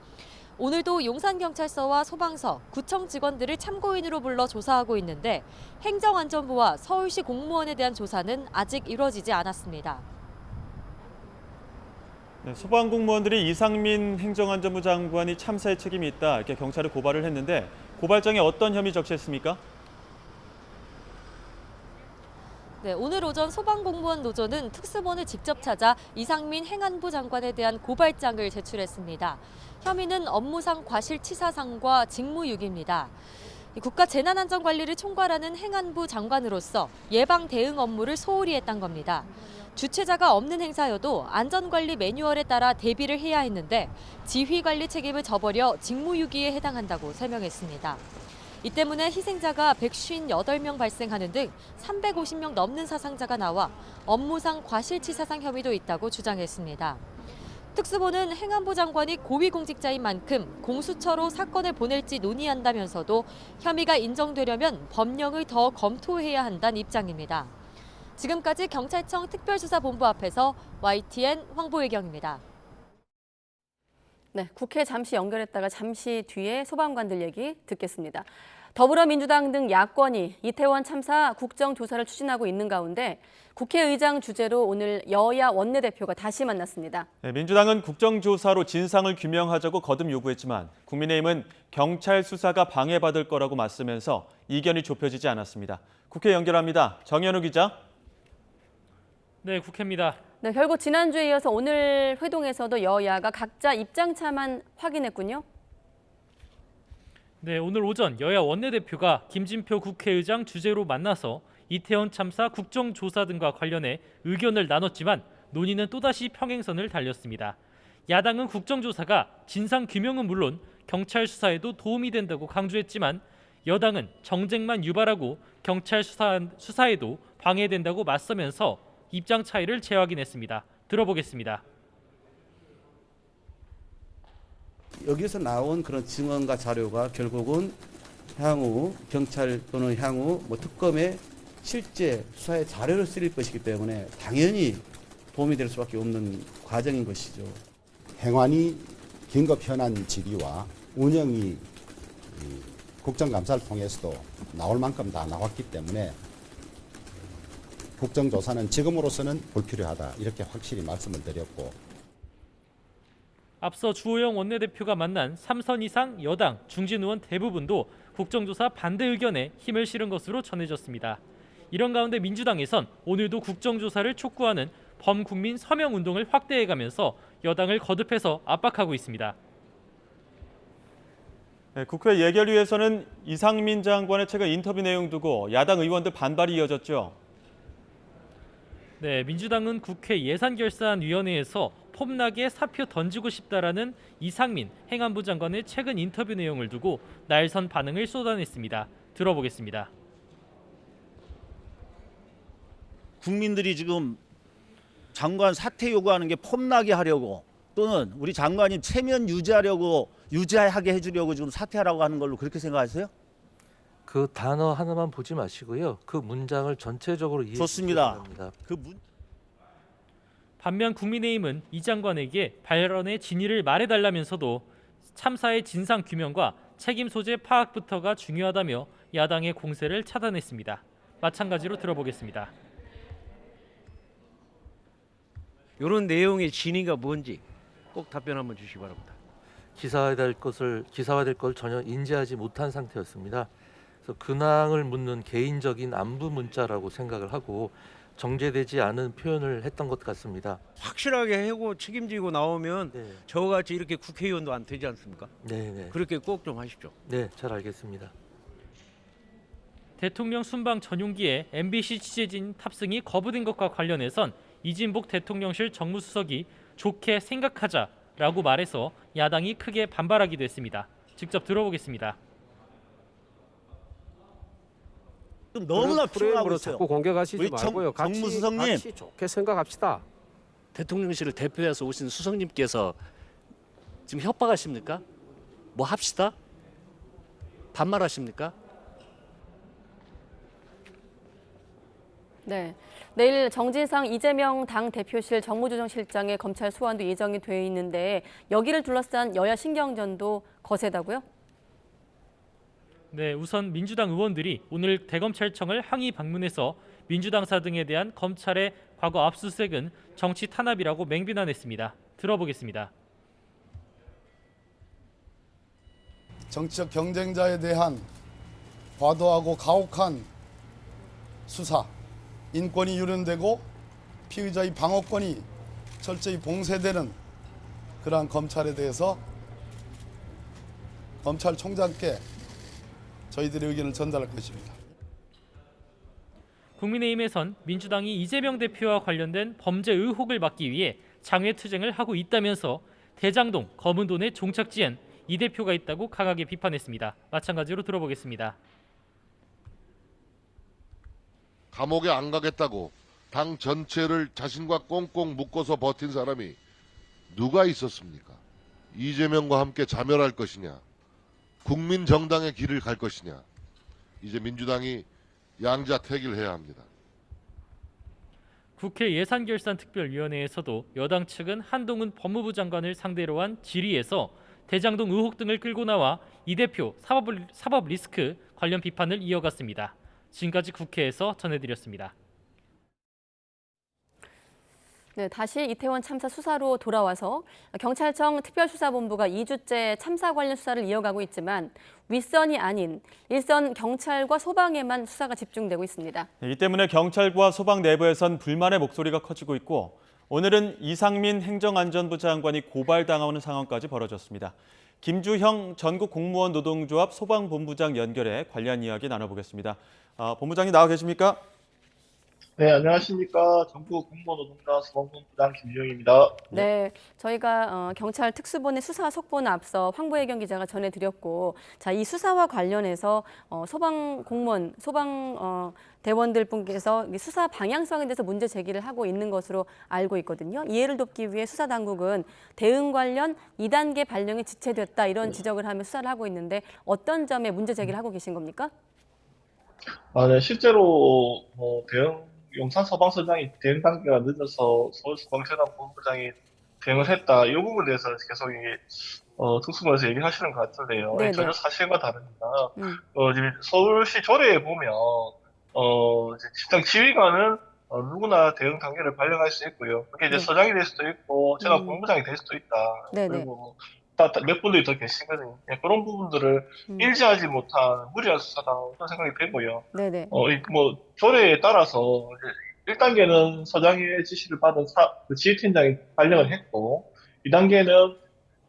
오늘도 용산경찰서와 소방서, 구청 직원들을 참고인으로 불러 조사하고 있는데 행정안전부와 서울시 공무원에 대한 조사는 아직 이루어지지 않았습니다. 네, 소방공무원들이 이상민 행정안전부 장관이 참사에 책임이 있다 이렇게 경찰에 고발을 했는데 고발장에 어떤 혐의 적시했습니까? 네, 오늘 오전 소방공무원 노조는 특수본을 직접 찾아 이상민 행안부 장관에 대한 고발장을 제출했습니다. 혐의는 업무상 과실치사상과 직무유기입니다. 국가재난안전관리를 총괄하는 행안부 장관으로서 예방 대응 업무를 소홀히 했던 겁니다. 주최자가 없는 행사여도 안전관리 매뉴얼에 따라 대비를 해야 했는데 지휘관리 책임을 저버려 직무유기에 해당한다고 설명했습니다. 이 때문에 희생자가 158명 발생하는 등 350명 넘는 사상자가 나와 업무상 과실치사상 혐의도 있다고 주장했습니다. 특수본은 행안부 장관이 고위공직자인 만큼 공수처로 사건을 보낼지 논의한다면서도 혐의가 인정되려면 법령을 더 검토해야 한다는 입장입니다. 지금까지 경찰청 특별수사본부 앞에서 YTN 황보혜경입니다. 네, 국회 잠시 연결했다가 잠시 뒤에 소방관들 얘기 듣겠습니다. 더불어민주당 등 야권이 이태원 참사 국정조사를 추진하고 있는 가운데 국회의장 주재로 오늘 여야 원내대표가 다시 만났습니다. 네, 민주당은 국정조사로 진상을 규명하자고 거듭 요구했지만 국민의힘은 경찰 수사가 방해받을 거라고 맞서면서 이견이 좁혀지지 않았습니다. 국회 연결합니다. 정현우 기자. 네, 국회입니다. 네, 결국 지난주에 이어서 오늘 회동에서도 여야가 각자 입장차만 확인했군요. 네, 오늘 오전 여야 원내대표가 김진표 국회의장 주재로 만나서 이태원 참사 국정조사 등과 관련해 의견을 나눴지만 논의는 또다시 평행선을 달렸습니다. 야당은 국정조사가 진상규명은 물론 경찰 수사에도 도움이 된다고 강조했지만 여당은 정쟁만 유발하고 경찰 수사에도 방해된다고 맞서면서 입장 차이를 재확인했습니다. 들어보겠습니다. 여기서 나온 그런 증언과 자료가 결국은 향후 경찰 또는 향후 특검의 실제 수사의 자료를 쓰일 것이기 때문에 당연히 도움이 될 수밖에 없는 과정인 것이죠. 행안위 긴급 현안 질의와 운영이 국정감사를 통해서도 나올 만큼 다 나왔기 때문에 국정조사는 지금으로서는 불필요하다 이렇게 확실히 말씀을 드렸고, 앞서 주호영 원내대표가 만난 3선 이상 여당, 중진 의원 대부분도 국정조사 반대 의견에 힘을 실은 것으로 전해졌습니다. 이런 가운데 민주당에선 오늘도 국정조사를 촉구하는 범국민 서명 운동을 확대해가면서 여당을 거듭해서 압박하고 있습니다. 네, 국회 예결위에서는 이상민 장관의 최근 인터뷰 내용 두고 야당 의원들 반발이 이어졌죠. 네, 민주당은 국회 예산결산위원회에서 폼나게 사표 던지고 싶다라는 이상민 행안부 장관의 최근 인터뷰 내용을 두고 날선 반응을 쏟아냈습니다. 들어보겠습니다. 국민들이 지금 장관 사퇴 요구하는 게 폼나게 하려고 또는 우리 장관이 체면 유지하게 해주려고 지금 사퇴하라고 하는 걸로 그렇게 생각하세요? 그 단어 하나만 보지 마시고요. 그 문장을 전체적으로 이해해 주시기 바랍니다. 반면 국민의힘은 이 장관에게 발언의 진위를 말해달라면서도 참사의 진상 규명과 책임 소재 파악부터가 중요하다며 야당의 공세를 차단했습니다. 마찬가지로 들어보겠습니다. 이런 내용의 진위가 뭔지 꼭 답변 한번 주시기 바랍니다. 기사화될 걸 전혀 인지하지 못한 상태였습니다. 그래서 근황을 묻는 개인적인 안부 문자라고 생각을 하고 정제되지 않은 표현을 했던 것 같습니다. 확실하게 하고 책임지고 나오면 네, 저같이 이렇게 국회의원도 안 되지 않습니까? 네, 네, 그렇게 꼭 좀 하십시오. 네, 잘 알겠습니다. 대통령 순방 전용기에 MBC 취재진 탑승이 거부된 것과 관련해선 이진복 대통령실 정무수석이 좋게 생각하자라고 말해서 야당이 크게 반발하기도 했습니다. 직접 들어보겠습니다. 좀 너무나 피곤하고 있어요. 자꾸 공격하시지 우리 말고요. 정무수석님. 같이 좋게 생각합시다. 대통령실을 대표해서 오신 수석님께서 지금 협박하십니까? 뭐 합시다? 반말하십니까? 네. 내일 정진상 이재명 당 대표실 정무조정실장의 검찰 소환도 예정이 돼 있는데 여기를 둘러싼 여야 신경전도 거세다고요? 네, 우선 민주당 의원들이 오늘 대검찰청을 항의 방문해서 민주당사 등에 대한 검찰의 과거 압수수색은 정치 탄압이라고 맹비난했습니다. 들어보겠습니다. 정치적 경쟁자에 대한 과도하고 가혹한 수사, 인권이 유린되고 피의자의 방어권이 철저히 봉쇄되는 그러한 검찰에 대해서 검찰총장께 저희들의 의견을 전달할 것입니다. 국민의힘에선 민주당이 이재명 대표와 관련된 범죄 의혹을 막기 위해 장외투쟁을 하고 있다면서 대장동, 검은돈의 종착지엔 이 대표가 있다고 강하게 비판했습니다. 마찬가지로 들어보겠습니다. 감옥에 안 가겠다고 당 전체를 자신과 꽁꽁 묶어서 버틴 사람이 누가 있었습니까? 이재명과 함께 자멸할 것이냐, 국민정당의 길을 갈 것이냐, 이제 민주당이 양자택일해야 합니다. 국회 예산결산특별위원회에서도 여당 측은 한동훈 법무부 장관을 상대로 한 질의에서 대장동 의혹 등을 끌고 나와 이 대표 사법 리스크 관련 비판을 이어갔습니다. 지금까지 국회에서 전해드렸습니다. 네, 다시 이태원 참사 수사로 돌아와서 경찰청 특별수사본부가 2주째 참사 관련 수사를 이어가고 있지만 윗선이 아닌 일선 경찰과 소방에만 수사가 집중되고 있습니다. 이 때문에 경찰과 소방 내부에선 불만의 목소리가 커지고 있고 오늘은 이상민 행정안전부 장관이 고발당하는 상황까지 벌어졌습니다. 김주형 전국공무원 노동조합 소방본부장 연결해 관련 이야기 나눠보겠습니다. 본부장님 나와 계십니까? 네, 안녕하십니까. 전국 공무노동자 소방본부장 김주영입니다. 네, 저희가 경찰 특수본의 수사 속보는 앞서 황보혜경 기자가 전해드렸고, 자, 이 수사와 관련해서 소방 공무원, 소방 대원들 분께서 수사 방향성에 대해서 문제 제기를 하고 있는 것으로 알고 있거든요. 이해를 돕기 위해 수사 당국은 대응 관련 2단계 발령이 지체됐다 이런 지적을 하며 수사를 하고 있는데 어떤 점에 문제 제기를 하고 계신 겁니까? 네, 실제로 용산 소방서장이 대응 단계가 늦어서 서울소방재단 본부장이 대응을 했다. 이 부분에 대해서 계속 특수본에서 얘기하시는 것 같은데요. 네네. 전혀 사실과 다릅니다. 지금 서울시 조례에 보면 실장 지휘관은 누구나 대응 단계를 발령할 수 있고요. 그게 이제 네. 서장이 될 수도 있고 재단 본부장이 될 수도 있다. 네네. 그리고 몇 분들이 더 계시거든요. 그런 부분들을 일지하지 못한 무리한 수사다고 생각이 되고요. 네네. 조례에 따라서 1단계는 서장의 지시를 받은 그 지휘팀장이 발령을 했고, 2단계는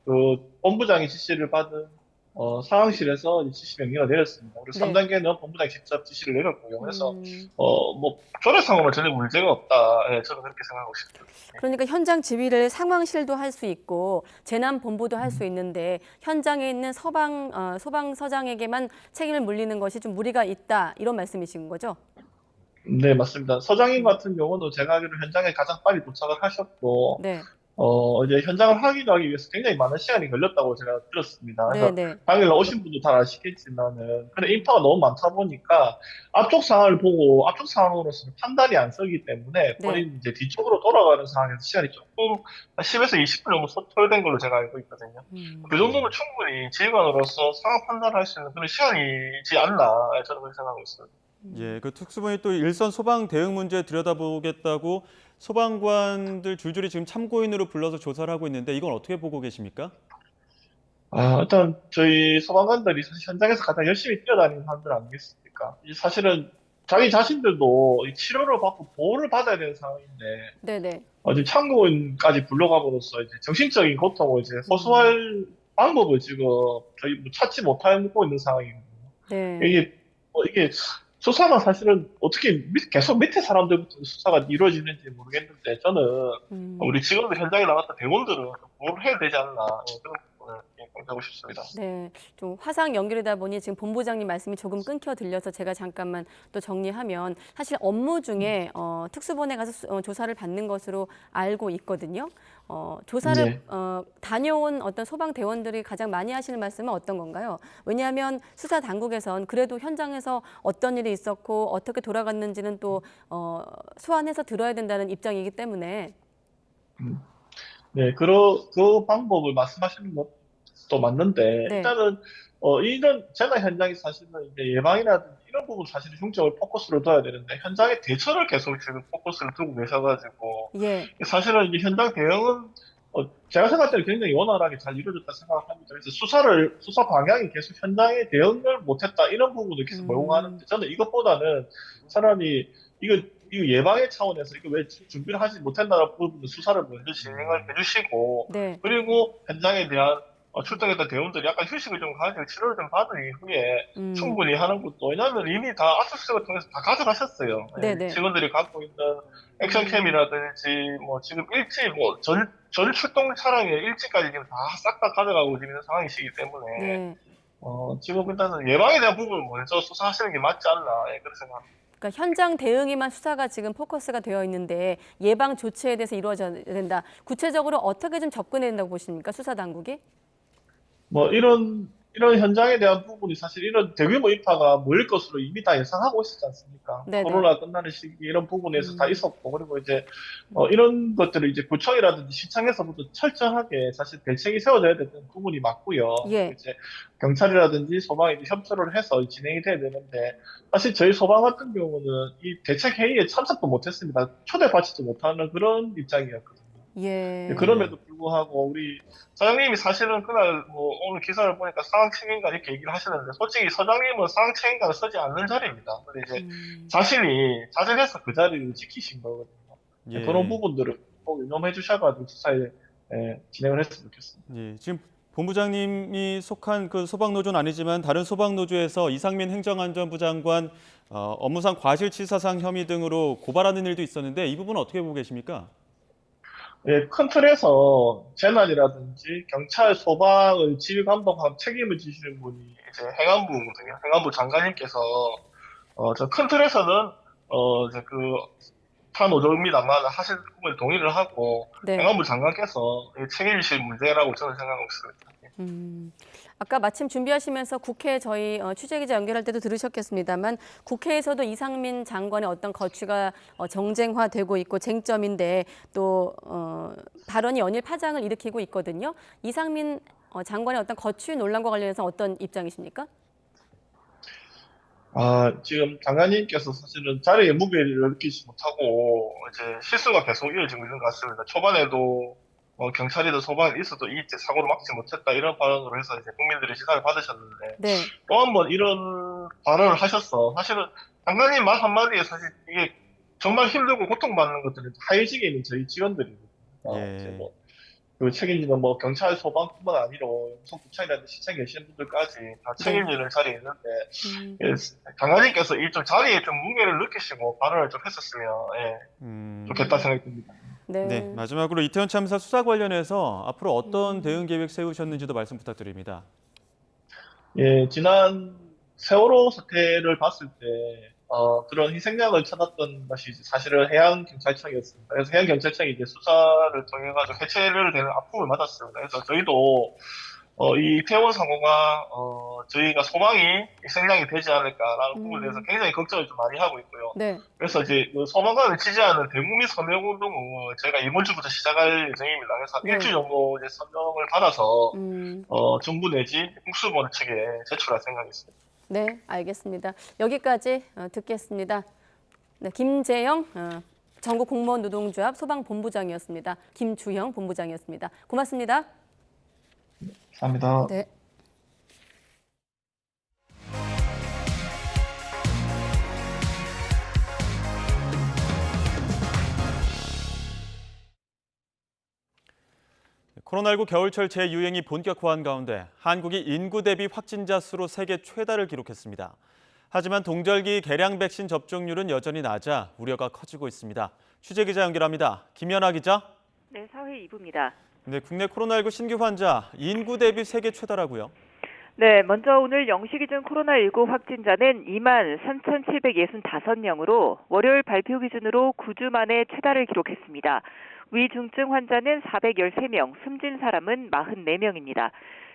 그 본부장이 지시를 받은 상황실에서 지시 명령을 내렸습니다. 그리고 네. 3단계는 본부장이 직접 지시를 내렸고요. 그래서 조례상으로는 전혀 문제가 없다. 네, 저는 그렇게 생각하고 싶습니다. 그러니까 현장 지휘를 상황실도 할 수 있고 재난 본부도 할 수 있는데 현장에 있는 소방서장에게만 책임을 물리는 것이 좀 무리가 있다 이런 말씀이신 거죠? 네, 맞습니다. 서장님 같은 경우는 제가 알기로 현장에 가장 빨리 도착을 하셨고, 네. 이제 현장을 확인하기 위해서 굉장히 많은 시간이 걸렸다고 제가 들었습니다. 그래서 네네. 당일 오신 분도 잘 아시겠지만은, 근데 인파가 너무 많다 보니까 앞쪽 상황을 보고 앞쪽 상황으로서는 판단이 안 서기 때문에 본인 이제 뒤쪽으로 돌아가는 상황에서 시간이 조금 10에서 20분 정도 소요된 걸로 제가 알고 있거든요. 그 정도면 충분히 지휘관으로서 상황 판단할 수 있는 그런 시간이지 않나 저는 그렇게 생각하고 있습니다. 예, 그 특수본이 또 일선 소방 대응 문제 들여다보겠다고 소방관들 줄줄이 지금 참고인으로 불러서 조사를 하고 있는데 이건 어떻게 보고 계십니까? 일단 저희 소방관들이 사실 현장에서 가장 열심히 뛰어다니는 사람들 아니겠습니까? 사실은 자기 자신들도 이 치료를 받고 보호를 받아야 되는 상황인데 네네. 지금 참고인까지 불러감으로써 이제 정신적인 고통을 이제 호소할 방법을 지금 저희 찾지 못하고 있는 상황이거든요. 네. 이게 수사가 사실은 어떻게 계속 밑에 사람들부터 수사가 이루어지는지 모르겠는데 저는 우리 직원들 현장에 나갔던 대원들은 뭘 해야 되지 않나 그런 부분을 강조하고 싶습니다. 네, 좀 화상 연결이다 보니 지금 본부장님 말씀이 조금 끊겨 들려서 제가 잠깐만 또 정리하면 사실 업무 중에 특수본에 가서 조사를 받는 것으로 알고 있거든요. 조사를 네. 다녀온 어떤 소방대원들이 가장 많이 하시는 말씀은 어떤 건가요? 왜냐하면 수사 당국에선 그래도 현장에서 어떤 일이 있었고 어떻게 돌아갔는지는 또 소환해서 들어야 된다는 입장이기 때문에. 네, 그 방법을 말씀하시는 것도 맞는데, 네. 일단은, 이런 재난 현장이 사실은 이제 예방이라든지 이런 부분 사실 중점을 포커스로 둬야 되는데, 현장의 대처를 계속 지금 포커스를 두고 계셔가지고, 예. 사실은 이제 현장 대응은, 제가 생각할 때는 굉장히 원활하게 잘 이루어졌다 생각합니다. 그래서 수사 방향이 계속 현장에 대응을 못했다, 이런 부분을 계속 몰고 가는데, 저는 이것보다는 차라리 이거 예방의 차원에서 이거 왜 준비를 하지 못했나라는 부분을 수사를 먼저 진행을 해주시고, 네. 그리고 현장에 대한 출동했던 대원들이 약간 휴식을 좀 가지고 치료를 좀 받은 이후에 충분히 하는 것도, 왜냐하면 이미 다 압수수색을 통해서 다 가져가셨어요. 네네. 직원들이 갖고 있는 액션캠이라든지 뭐 지금 일지 전 출동 차량의 일지까지 지금 다 싹 다 가져가고 있는 상황이시기 때문에 네. 지금 일단은 예방에 대한 부분을 먼저 수사하시는 게 맞지 않나 그렇게 생각합니다. 그러니까 현장 대응에만 수사가 지금 포커스가 되어 있는데 예방 조치에 대해서 이루어져야 된다. 구체적으로 어떻게 좀 접근해야 된다고 보십니까? 수사 당국이? 뭐 이런 현장에 대한 부분이 사실 이런 대규모 인파가 모일 것으로 이미 다 예상하고 있었지 않습니까? 네네. 코로나 끝나는 시기 이런 부분에서 다 있었고, 그리고 이제 이런 것들을 이제 구청이라든지 시청에서부터 철저하게 사실 대책이 세워져야 되는 부분이 맞고요. 예. 이제 경찰이라든지 소방이 이제 협조를 해서 진행이 돼야 되는데, 사실 저희 소방 같은 경우는 이 대책 회의에 참석도 못했습니다. 초대받지도 못하는 그런 입장이었거든요. 예. 그럼에도 불구하고 우리 사장님이 사실은 그날 뭐 오늘 기사를 보니까 상황 책임관 이렇게 얘기를 하시는데, 솔직히 서장님은 상황 책임관을 쓰지 않는 자리입니다. 근데 이제 자신이 자진해서 그 자리를 지키신 거거든요. 예. 그런 부분들을 꼭 유념해 주셔가지고 수사에 진행을 했으면 좋겠습니다. 예, 지금 본부장님이 속한 그 소방노조는 아니지만 다른 소방노조에서 이상민 행정안전부 장관 업무상 과실치사상 혐의 등으로 고발하는 일도 있었는데 이 부분은 어떻게 보고 계십니까? 예, 큰 틀에서 재난이라든지 경찰, 소방을 지휘 감독하고 책임을 지시는 분이 이제 행안부거든요. 행안부 장관님께서 저 큰 틀에서는 이제 그 타 노조입니다만 하실 부분에 동의를 하고 네. 행안부 장관께서 책임지실 문제라고 저는 생각하고 있습니다. 아까 마침 준비하시면서 국회 저희 취재기자 연결할 때도 들으셨겠습니다만 국회에서도 이상민 장관의 어떤 거취가 정쟁화되고 있고 쟁점인데 또 발언이 연일 파장을 일으키고 있거든요. 이상민 장관의 어떤 거취 논란과 관련해서 어떤 입장이십니까? 지금 장관님께서 사실은 자리의 무게를 느끼지 못하고 이제 실수가 계속 이어지고 있는 것 같습니다. 초반에도 경찰이든 소방이 있어도 이 사고를 막지 못했다 이런 발언으로 해서 이제 국민들이 시선을 받으셨는데 네. 또 한 번 이런 발언을 하셔서 사실은 장관님 말 한마디에 사실 이게 정말 힘들고 고통받는 것들은 하이직에 있는 저희 직원들이거든요. 이제 그 책임지는 경찰 소방뿐만 아니라 구청이라든지 시청 계시는 분들까지 다 책임지는 자리에 있는데 장관님께서 이 좀 자리에 좀 무게를 느끼시고 발언을 좀 했었으면 좋겠다 생각이 듭니다. 네, 마지막으로 이태원 참사 수사 관련해서 앞으로 어떤 대응 계획 세우셨는지도 말씀 부탁드립니다. 예, 지난 세월호 사태를 봤을 때 그런 희생양을 찾았던 것이 사실은 해양경찰청이었습니다. 그래서 해양경찰청이 이제 수사를 통해 가지고 해체를 되는 아픔을 맞았습니다. 그래서 저희도 이 이태원 사고가 저희가 소방이 희생양이 되지 않을까라는 부분에 대해서 굉장히 걱정을 좀 많이 하고 있고요. 네. 그래서 이제 그 소방관을 지지하는 대국민 서명 운동을 저희가 이번 주부터 시작할 예정입니다. 그래서 일주일 정도 이제 서명을 받아서 정부 내지 국수본 측에 제출할 생각이 있습니다. 네, 알겠습니다. 여기까지 듣겠습니다. 네, 김재영 전국공무원노동조합 소방본부장이었습니다. 김주형 본부장이었습니다. 고맙습니다. 감사합니다. 네. 코로나19 겨울철 재유행이 본격화한 가운데 한국이 인구 대비 확진자 수로 세계 최다를 기록했습니다. 하지만 동절기 개량 백신 접종률은 여전히 낮아 우려가 커지고 있습니다. 취재기자 연결합니다. 김연아 기자. 네, 사회 2부입니다. 네, 국내 코로나19 신규 환자 인구 대비 세계 최다라고요? 네, 먼저 오늘 0시 기준 코로나19 확진자는 23,765명으로 월요일 발표 기준으로 9주 만에 최다를 기록했습니다. 위중증 환자는 413명, 숨진 사람은 44명입니다.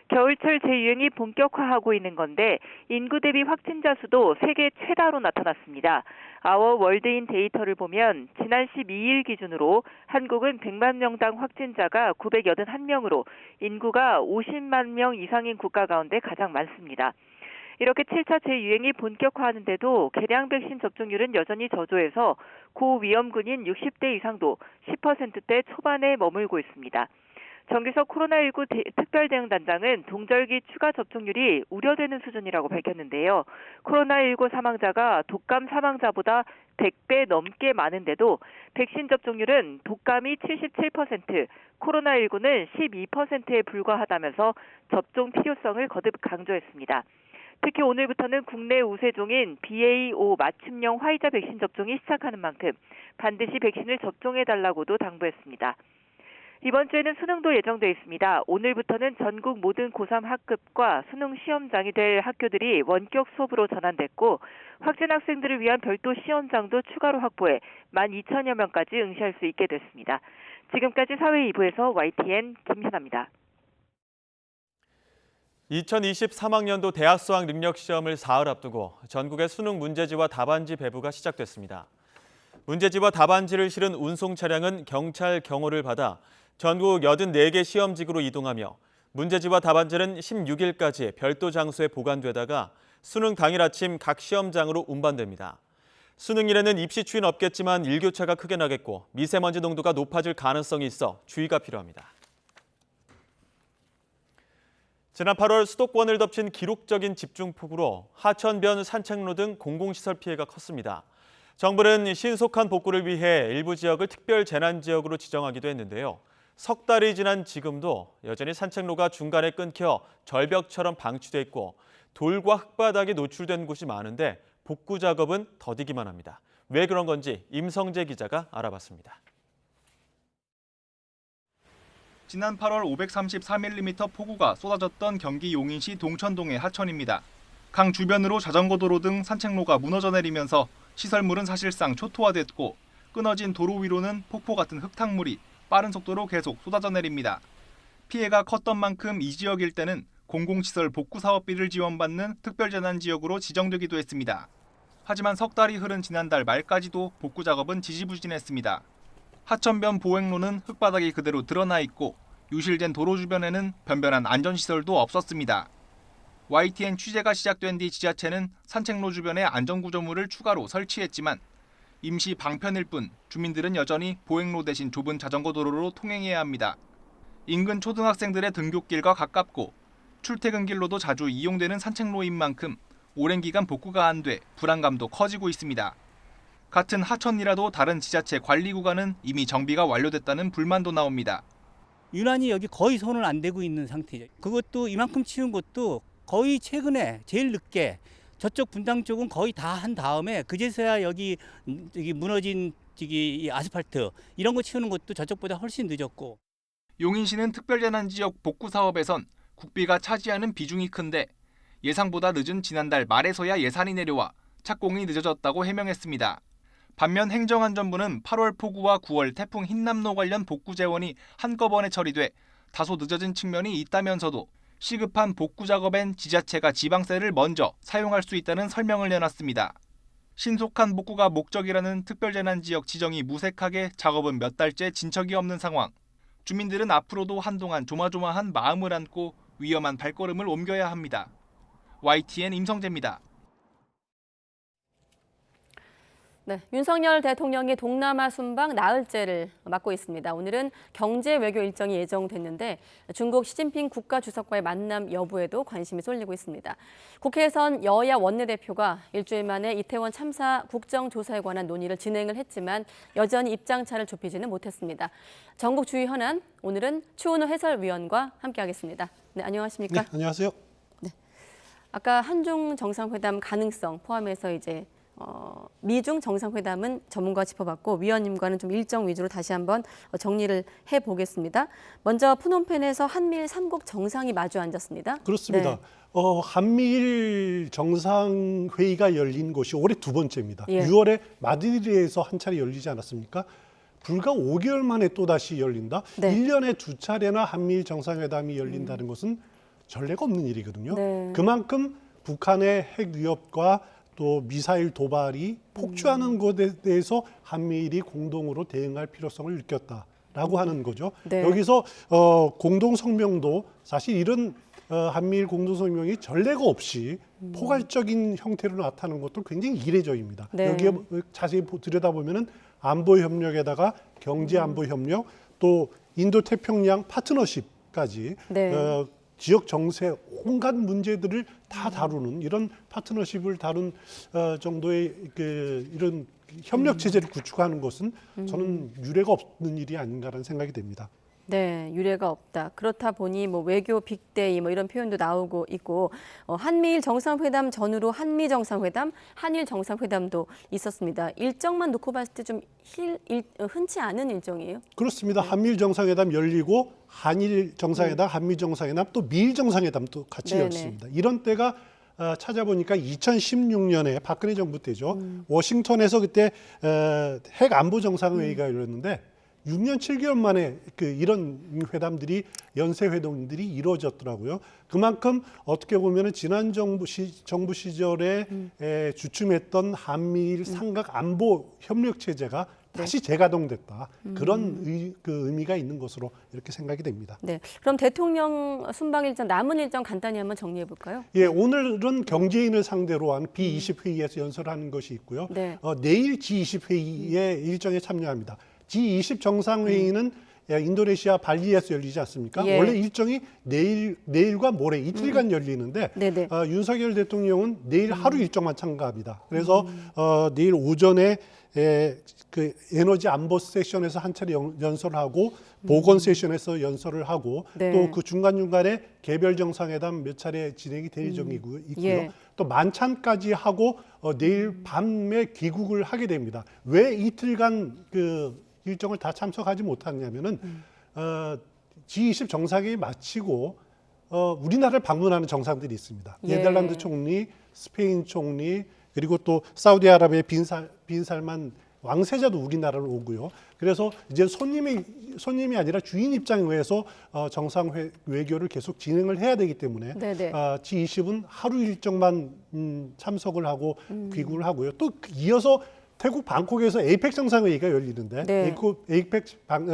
겨울철 재유행이 본격화하고 있는 건데 인구 대비 확진자 수도 세계 최다로 나타났습니다. 아워 월드인 데이터를 보면 지난 12일 기준으로 한국은 100만 명당 확진자가 981명으로 인구가 50만 명 이상인 국가 가운데 가장 많습니다. 이렇게 7차 재유행이 본격화하는데도 개량 백신 접종률은 여전히 저조해서 고위험군인 60대 이상도 10%대 초반에 머물고 있습니다. 정기석 코로나19 특별대응단장은 동절기 추가 접종률이 우려되는 수준이라고 밝혔는데요. 코로나19 사망자가 독감 사망자보다 100배 넘게 많은데도 백신 접종률은 독감이 77%, 코로나19는 12%에 불과하다면서 접종 필요성을 거듭 강조했습니다. 특히 오늘부터는 국내 우세종인 BA.5 맞춤형 화이자 백신 접종이 시작하는 만큼 반드시 백신을 접종해달라고도 당부했습니다. 이번 주에는 수능도 예정돼 있습니다. 오늘부터는 전국 모든 고3 학급과 수능 시험장이 될 학교들이 원격 수업으로 전환됐고 확진 학생들을 위한 별도 시험장도 추가로 확보해 12,000여 명까지 응시할 수 있게 됐습니다. 지금까지 사회 2부에서 YTN 김현아입니다. 2023학년도 대학 수학 능력 시험을 사흘 앞두고 전국의 수능 문제지와 답안지 배부가 시작됐습니다. 문제지와 답안지를 실은 운송 차량은 경찰 경호를 받아 전국 84개 시험지구로 이동하며 문제지와 답안지는 16일까지 별도 장소에 보관되다가 수능 당일 아침 각 시험장으로 운반됩니다. 수능일에는 입시 추위는 없겠지만 일교차가 크게 나겠고 미세먼지 농도가 높아질 가능성이 있어 주의가 필요합니다. 지난 8월 수도권을 덮친 기록적인 집중폭우로 하천변, 산책로 등 공공시설 피해가 컸습니다. 정부는 신속한 복구를 위해 일부 지역을 특별 재난지역으로 지정하기도 했는데요. 석 달이 지난 지금도 여전히 산책로가 중간에 끊겨 절벽처럼 방치돼 있고 돌과 흙바닥이 노출된 곳이 많은데 복구 작업은 더디기만 합니다. 왜 그런 건지 임성재 기자가 알아봤습니다. 지난 8월 534mm 폭우가 쏟아졌던 경기 용인시 동천동의 하천입니다. 강 주변으로 자전거 도로 등 산책로가 무너져 내리면서 시설물은 사실상 초토화됐고 끊어진 도로 위로는 폭포 같은 흙탕물이 빠른 속도로 계속 쏟아져 내립니다. 피해가 컸던 만큼 이 지역 일대는 공공시설 복구 사업비를 지원받는 특별재난지역으로 지정되기도 했습니다. 하지만 석 달이 흐른 지난달 말까지도 복구 작업은 지지부진했습니다. 하천변 보행로는 흙바닥이 그대로 드러나 있고 유실된 도로 주변에는 변변한 안전시설도 없었습니다. YTN 취재가 시작된 뒤 지자체는 산책로 주변에 안전구조물을 추가로 설치했지만 임시 방편일 뿐 주민들은 여전히 보행로 대신 좁은 자전거 도로로 통행해야 합니다. 인근 초등학생들의 등굣길과 가깝고 출퇴근길로도 자주 이용되는 산책로인 만큼 오랜 기간 복구가 안 돼 불안감도 커지고 있습니다. 같은 하천이라도 다른 지자체 관리 구간은 이미 정비가 완료됐다는 불만도 나옵니다. 유난히 여기 거의 손을 안 대고 있는 상태죠. 그것도 이만큼 치운 것도 거의 최근에 제일 늦게 저쪽 분당 쪽은 거의 다 한 다음에 그제서야 여기 무너진 이 아스팔트 이런 거 치우는 것도 저쪽보다 훨씬 늦었고. 용인시는 특별재난지역 복구 사업에선 국비가 차지하는 비중이 큰데 예상보다 늦은 지난달 말에서야 예산이 내려와 착공이 늦어졌다고 해명했습니다. 반면 행정안전부는 8월 폭우와 9월 태풍 흰남노 관련 복구 재원이 한꺼번에 처리돼 다소 늦어진 측면이 있다면서도 시급한 복구 작업엔 지자체가 지방세를 먼저 사용할 수 있다는 설명을 내놨습니다. 신속한 복구가 목적이라는 특별재난지역 지정이 무색하게 작업은 몇 달째 진척이 없는 상황. 주민들은 앞으로도 한동안 조마조마한 마음을 안고 위험한 발걸음을 옮겨야 합니다. YTN 임성재입니다. 네, 윤석열 대통령이 동남아 순방 나흘째를 맡고 있습니다. 오늘은 경제 외교 일정이 예정됐는데 중국 시진핑 국가주석과의 만남 여부에도 관심이 쏠리고 있습니다. 국회에선 여야 원내대표가 일주일 만에 이태원 참사 국정조사에 관한 논의를 진행을 했지만 여전히 입장차를 좁히지는 못했습니다. 전국 주의 현안, 오늘은 추은호 해설위원과 함께하겠습니다. 네, 안녕하십니까? 네, 안녕하세요. 네, 아까 한중 정상회담 가능성 포함해서 이제 미중 정상회담은 전문가 짚어봤고 위원님과는 좀 일정 위주로 다시 한번 정리를 해보겠습니다. 먼저 프놈펜에서 한미일 3국 정상이 마주 앉았습니다. 그렇습니다. 네. 한미일 정상회의가 열린 곳이 올해 두 번째입니다. 예. 6월에 마드리드에서 한 차례 열리지 않았습니까? 불과 5개월 만에 또다시 열린다. 네. 1년에 두 차례나 한미일 정상회담이 열린다는 것은 전례가 없는 일이거든요. 네. 그만큼 북한의 핵 위협과 또 미사일 도발이 폭주하는 것에 대해서 한미일이 공동으로 대응할 필요성을 느꼈다라고 하는 거죠. 네. 여기서 공동 성명도 사실 이런 한미일 공동 성명이 전례가 없이 포괄적인 형태로 나타나는 것도 굉장히 이례적입니다. 네. 여기에 자세히 들여다보면은 안보 협력에다가 경제 안보 협력, 또 인도 태평양 파트너십까지 네. 지역 정세 온갖 문제들을 다 다루는 이런 파트너십을 다룬 정도의 이런 협력 체제를 구축하는 것은 저는 유례가 없는 일이 아닌가라는 생각이 됩니다. 네, 유례가 없다. 그렇다 보니 뭐 외교 빅데이 뭐 이런 표현도 나오고 있고 한미일 정상회담 전후로 한미 정상회담, 한일 정상회담도 있었습니다. 일정만 놓고 봤을 때 좀 흔치 않은 일정이에요. 그렇습니다. 한미일 정상회담 열리고 한일 정상회담, 한미 정상회담, 또 미일 정상회담도 같이 네네. 열렸습니다. 이런 때가 찾아보니까 2016년에 박근혜 정부 때죠. 워싱턴에서 그때 핵 안보 정상회의가 열렸는데 6년 7개월 만에 이런 회담들이 연쇄 회동들이 이루어졌더라고요. 그만큼 어떻게 보면은 지난 정부 시절에 주춤했던 한미일 삼각 안보 협력 체제가 다시 재가동됐다. 그런 의미가 있는 것으로 이렇게 생각이 됩니다. 네, 그럼 대통령 순방 일정 남은 일정 간단히 한번 정리해 볼까요? 예, 오늘은 경제인을 상대로 한 B20 회의에서 연설하는 것이 있고요. 네. 내일 G20 회의에 일정에 참여합니다. G20 정상회의는 인도네시아 발리에서 열리지 않습니까? 예. 원래 일정이 내일과 모레 이틀간 열리는데 윤석열 대통령은 내일 하루 일정만 참가합니다. 그래서 내일 오전에 그 에너지 안보 세션에서 한 차례 연설을 하고 보건 세션에서 연설을 하고 또 그 중간중간에 개별 정상회담 몇 차례 진행이 될 예정이고요. 예. 또 만찬까지 하고 내일 밤에 귀국을 하게 됩니다. 왜 이틀간 일정을 다 참석하지 못하냐면은 G20 정상회의 마치고 우리나라를 방문하는 정상들이 있습니다. 예. 네덜란드 총리, 스페인 총리, 그리고 또 사우디아라비아의 빈 살만 왕세자도 우리나라로 오고요. 그래서 이제 손님이 아니라 주인 입장에서 정상 외교를 계속 진행을 해야 되기 때문에 G20은 하루 일정만 참석을 하고 귀국을 하고요. 또 이어서 태국 방콕에서 에이펙 정상회의가 열리는데 에이펙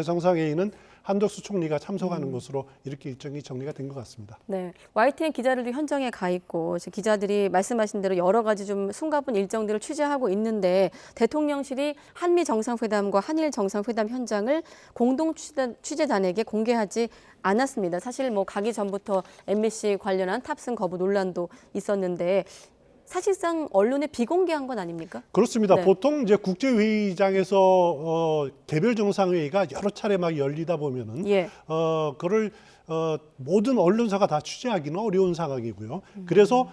정상회의는 한덕수 총리가 참석하는 것으로 이렇게 일정이 정리가 된 것 같습니다. 네, YTN 기자들도 현장에 가 있고 기자들이 말씀하신 대로 여러 가지 좀 숨가쁜 일정들을 취재하고 있는데 대통령실이 한미 정상회담과 한일 정상회담 현장을 공동 취재단에게 공개하지 않았습니다. 사실 뭐 가기 전부터 MBC 관련한 탑승 거부 논란도 있었는데 사실상 언론에 비공개한 건 아닙니까? 그렇습니다. 네. 보통 이제 국제회의장에서 개별 정상회의가 여러 차례 막 열리다 보면은 그걸 모든 언론사가 다 취재하기는 어려운 상황이고요. 그래서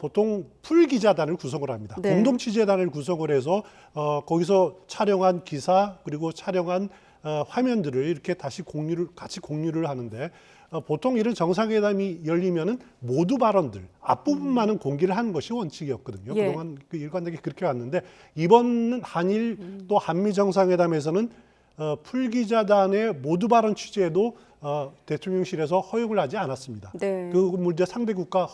보통 풀 기자단을 구성을 합니다. 공동 취재단을 구성을 해서 거기서 촬영한 기사 그리고 촬영한 화면들을 이렇게 다시 같이 공유를 하는데 보통 이런 정상회담이 열리면은 모두 발언들 앞부분만은 공개를 하는 것이 원칙이었거든요. 그동안 일관되게 그렇게 왔는데 이번 한일 또 한미 정상회담에서는 풀기자단의 모두 발언 취재도 대통령실에서 허용을 하지 않았습니다. 그 문제 상대국과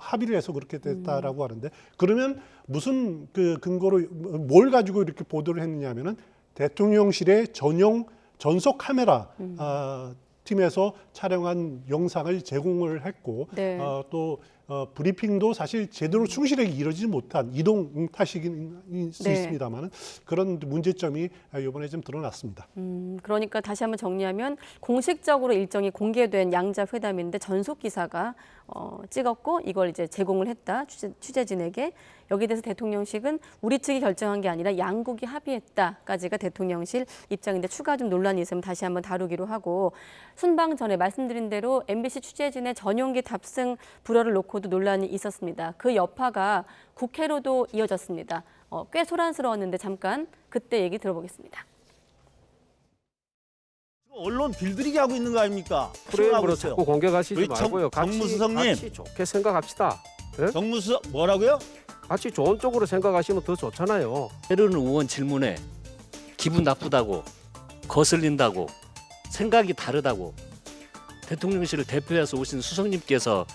합의를 해서 그렇게 됐다라고 하는데 그러면 무슨 근거로 뭘 가지고 이렇게 보도를 했느냐면은 대통령실의 전용 전속 카메라 팀에서 촬영한 영상을 제공을 했고 또 브리핑도 사실 제대로 충실하게 이루어지지 못한 이동 탓일 수 네. 있습니다만 그런 문제점이 이번에 좀 드러났습니다. 그러니까 다시 한번 정리하면 공식적으로 일정이 공개된 양자 회담인데 전속 기사가 찍었고 이걸 이제 제공을 했다 취재진에게. 여기에 대해서 대통령실은 우리 측이 결정한 게 아니라 양국이 합의했다까지가 대통령실 입장인데 추가 좀 논란이 있으면 다시 한번 다루기로 하고 순방 전에 말씀드린 대로 MBC 취재진의 전용기 탑승 불허를 놓고도 논란이 있었습니다. 그 여파가 국회로도 이어졌습니다. 꽤 소란스러웠는데 잠깐 그때 얘기 들어보겠습니다. 언론 빌드리기 하고 있는 거 아닙니까? 프레임으로 자꾸 공격하시지 말고요. 정무수석님. 같이 좋게 생각합시다. 네? 정무수석 뭐라고요? 같이 좋은 쪽으로 생각하시면 더 좋잖아요. 때로는 의원 질문에 기분 나쁘다고 거슬린다고 생각이 다르다고 대통령실을 대표해서 오신 수석님께서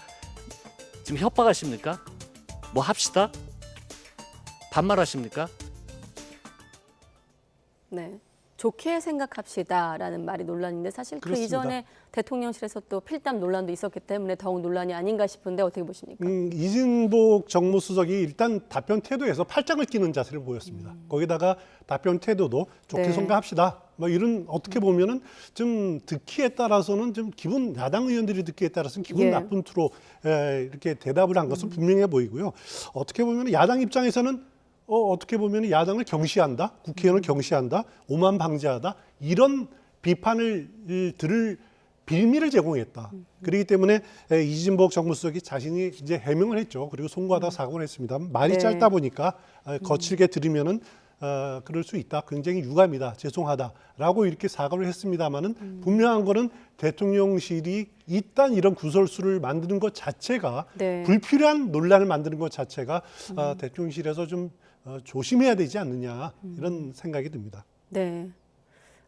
지금 협박하십니까? 뭐 합시다? 반말하십니까? 네. 좋게 생각합시다라는 말이 논란인데 사실 그 그렇습니다. 이전에 대통령실에서 또 필담 논란도 있었기 때문에 더욱 논란이 아닌가 싶은데 어떻게 보십니까? 이진복 정무수석이 일단 답변 태도에서 팔짱을 끼는 자세를 보였습니다. 거기다가 답변 태도도 좋게 네. 생각합시다. 뭐 이런 어떻게 보면은 좀 듣기에 따라서는 좀 기분 야당 의원들이 듣기에 따라서는 기분 예. 나쁜 투로 이렇게 대답을 한 것은 분명해 보이고요. 어떻게 보면 야당 입장에서는 어떻게 보면 야당을 경시한다, 국회의원을 경시한다, 오만 방지하다 이런 비판을 들을 빌미를 제공했다. 그렇기 때문에 이진복 정무수석이 자신이 이제 해명을 했죠. 그리고 송구하다 사과를 했습니다. 말이 네. 짧다 보니까 거칠게 들으면은 그럴 수 있다. 굉장히 유감이다. 죄송하다라고 이렇게 사과를 했습니다만은 분명한 거는 대통령실이 일단 이런 구설수를 만드는 것 자체가 네. 불필요한 논란을 만드는 것 자체가 대통령실에서 좀 조심해야 되지 않느냐 이런 생각이 듭니다. 네.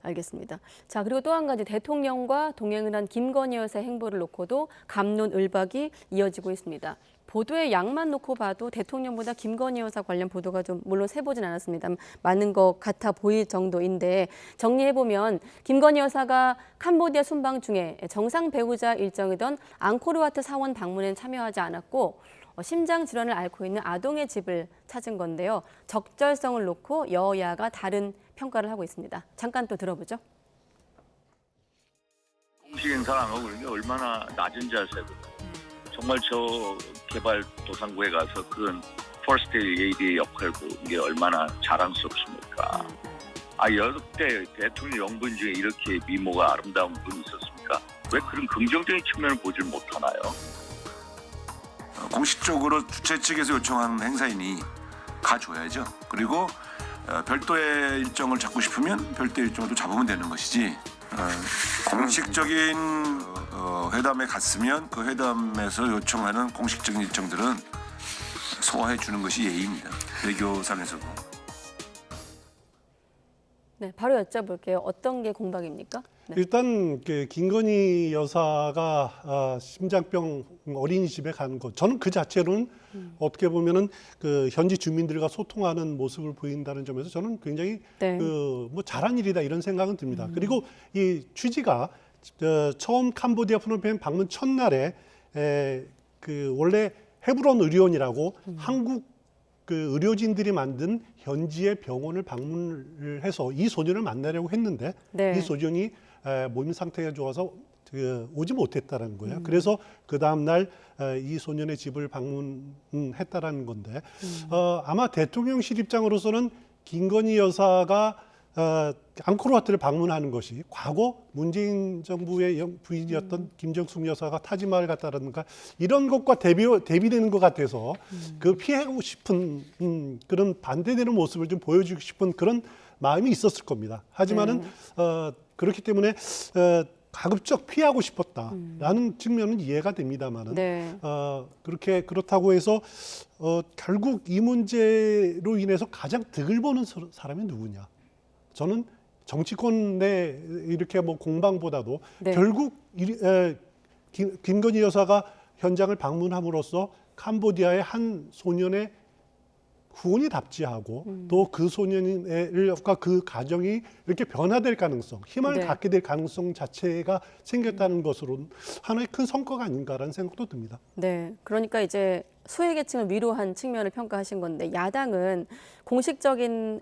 알겠습니다. 자, 그리고 또 한 가지 대통령과 동행을 한 김건희 여사의 행보를 놓고도 갑론을박이 이어지고 있습니다. 보도의 양만 놓고 봐도 대통령보다 김건희 여사 관련 보도가 좀 물론 세보진 않았습니다만 많은 것 같아 보일 정도인데 정리해보면 김건희 여사가 캄보디아 순방 중에 정상 배우자 일정이던 앙코르와트 사원 방문엔 참여하지 않았고 심장 질환을 앓고 있는 아동의 집을 찾은 건데요. 적절성을 놓고 여야가 다른 평가를 하고 있습니다. 잠깐 또 들어보죠. 공식 행사하고 그런 게 얼마나 낮은 자세고 정말 저 개발도상국에 가서 그건 퍼스트 레이디의 역할고 이게 얼마나 자랑스럽습니까? 역대 대통령 영분 중에 이렇게 미모가 아름다운 분이 있었습니까? 왜 그런 긍정적인 측면을 보질 못하나요? 공식적으로 주최 측에서 요청한 행사이니 가줘야죠. 그리고 별도의 일정을 잡고 싶으면 별도의 일정을 또 잡으면 되는 것이지 공식적인 회담에 갔으면 그 회담에서 요청하는 공식적인 일정들은 소화해 주는 것이 예의입니다. 외교상에서도. 네, 바로 여쭤볼게요. 어떤 게 공박입니까? 네. 일단 김건희 여사가 심장병 어린이집에 간 것, 저는 그 자체로는 어떻게 보면은 그 현지 주민들과 소통하는 모습을 보인다는 점에서 저는 굉장히 네. 뭐 잘한 일이다 이런 생각은 듭니다. 그리고 이 취지가 처음 캄보디아 프놈펜 방문 첫날에 그 원래 헤브론 의료원이라고 한국 그 의료진들이 만든 현지의 병원을 방문을 해서 이 소년을 만나려고 했는데 네. 이 소년이 몸 상태가 좋아서 오지 못했다는 거예요. 그래서 그 다음 날 이 소년의 집을 방문했다라는 건데 아마 대통령실 입장으로서는 김건희 여사가 앙코르와트를 방문하는 것이 과거 문재인 정부의 부인이었던 김정숙 여사가 타지마을 갔다라든가 이런 것과 대비되는 것 같아서 그 피하고 싶은 그런 반대되는 모습을 좀 보여주고 싶은 그런 마음이 있었을 겁니다. 하지만은 그렇기 때문에 가급적 피하고 싶었다라는 측면은 이해가 됩니다만은 네. 그렇다고 해서 결국 이 문제로 인해서 가장 득을 보는 사람이 누구냐? 저는 정치권 내 이렇게 뭐 공방보다도 네. 결국 김건희 여사가 현장을 방문함으로써 캄보디아의 한 소년의 후원이 답지하고 또 그 소년과 그 가정이 이렇게 변화될 가능성, 희망을 네. 갖게 될 가능성 자체가 생겼다는 것으로 하나의 큰 성과가 아닌가라는 생각도 듭니다. 네, 그러니까 이제 소외계층을 위로한 측면을 평가하신 건데 야당은 공식적인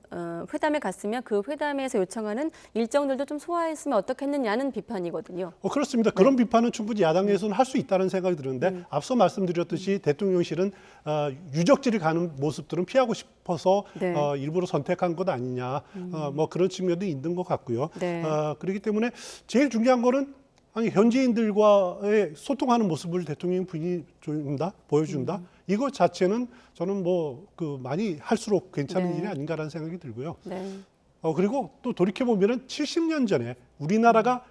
회담에 갔으면 그 회담에서 요청하는 일정들도 좀 소화했으면 어떻겠느냐는 비판이거든요. 그렇습니다. 그런 비판은 충분히 야당에서는 할 수 있다는 생각이 드는데 앞서 말씀드렸듯이 대통령실은 유적지를 가는 모습들은 피하고 싶어서 네. 일부러 선택한 것 아니냐 뭐 그런 측면도 있는 것 같고요. 네. 그렇기 때문에 제일 중요한 거는 아니 현지인들과의 소통하는 모습을 대통령이 보여준다. 이것 자체는 저는 뭐 많이 할수록 괜찮은 네. 일이 아닌가라는 생각이 들고요. 네. 그리고 또 돌이켜 보면은 70년 전에 우리나라가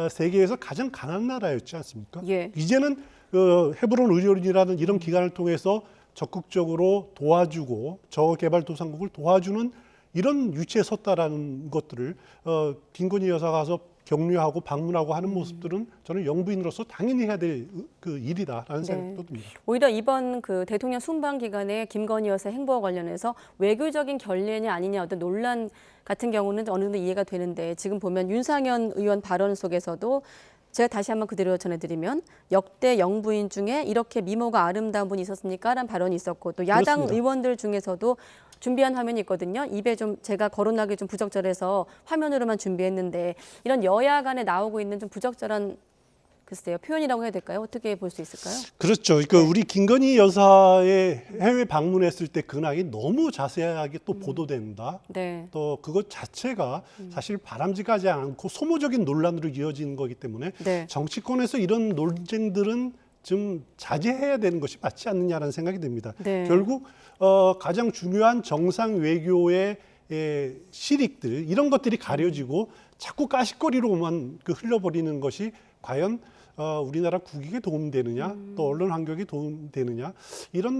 세계에서 가장 강한 나라였지 않습니까? 예. 이제는 헤브론 의료원이라는 이런 기관을 통해서 적극적으로 도와주고 저개발도상국을 도와주는 이런 위치에 섰다라는 것들을 김건희 여사가 가서 격려하고 방문하고 하는 모습들은 저는 영부인으로서 당연히 해야 될 그 일이다라는 네. 생각도 듭니다. 오히려 이번 그 대통령 순방 기간에 김건희 여사 행보와 관련해서 외교적인 결례냐 아니냐 어떤 논란 같은 경우는 어느 정도 이해가 되는데 지금 보면 윤상현 의원 발언 속에서도 제가 다시 한번 그대로 전해드리면 역대 영부인 중에 이렇게 미모가 아름다운 분이 있었습니까? 라는 발언이 있었고 또 야당 그렇습니다. 의원들 중에서도 준비한 화면이 있거든요. 입에 좀 제가 거론하기 좀 부적절해서 화면으로만 준비했는데 이런 여야 간에 나오고 있는 좀 부적절한 글쎄요 표현이라고 해야 될까요? 어떻게 볼 수 있을까요? 그렇죠. 그러니까 우리 김건희 여사의 해외 방문했을 때 근황이 너무 자세하게 또 보도된다. 네. 또 그것 자체가 사실 바람직하지 않고 소모적인 논란으로 이어지는 거기 때문에 네. 정치권에서 이런 논쟁들은 좀 자제해야 되는 것이 맞지 않느냐라는 생각이 듭니다. 네. 결국 가장 중요한 정상 외교의 실익들 이런 것들이 가려지고 자꾸 가십거리로만 흘려버리는 것이 과연 우리나라 국익에 도움되느냐 또 언론 환경에 도움되느냐 이런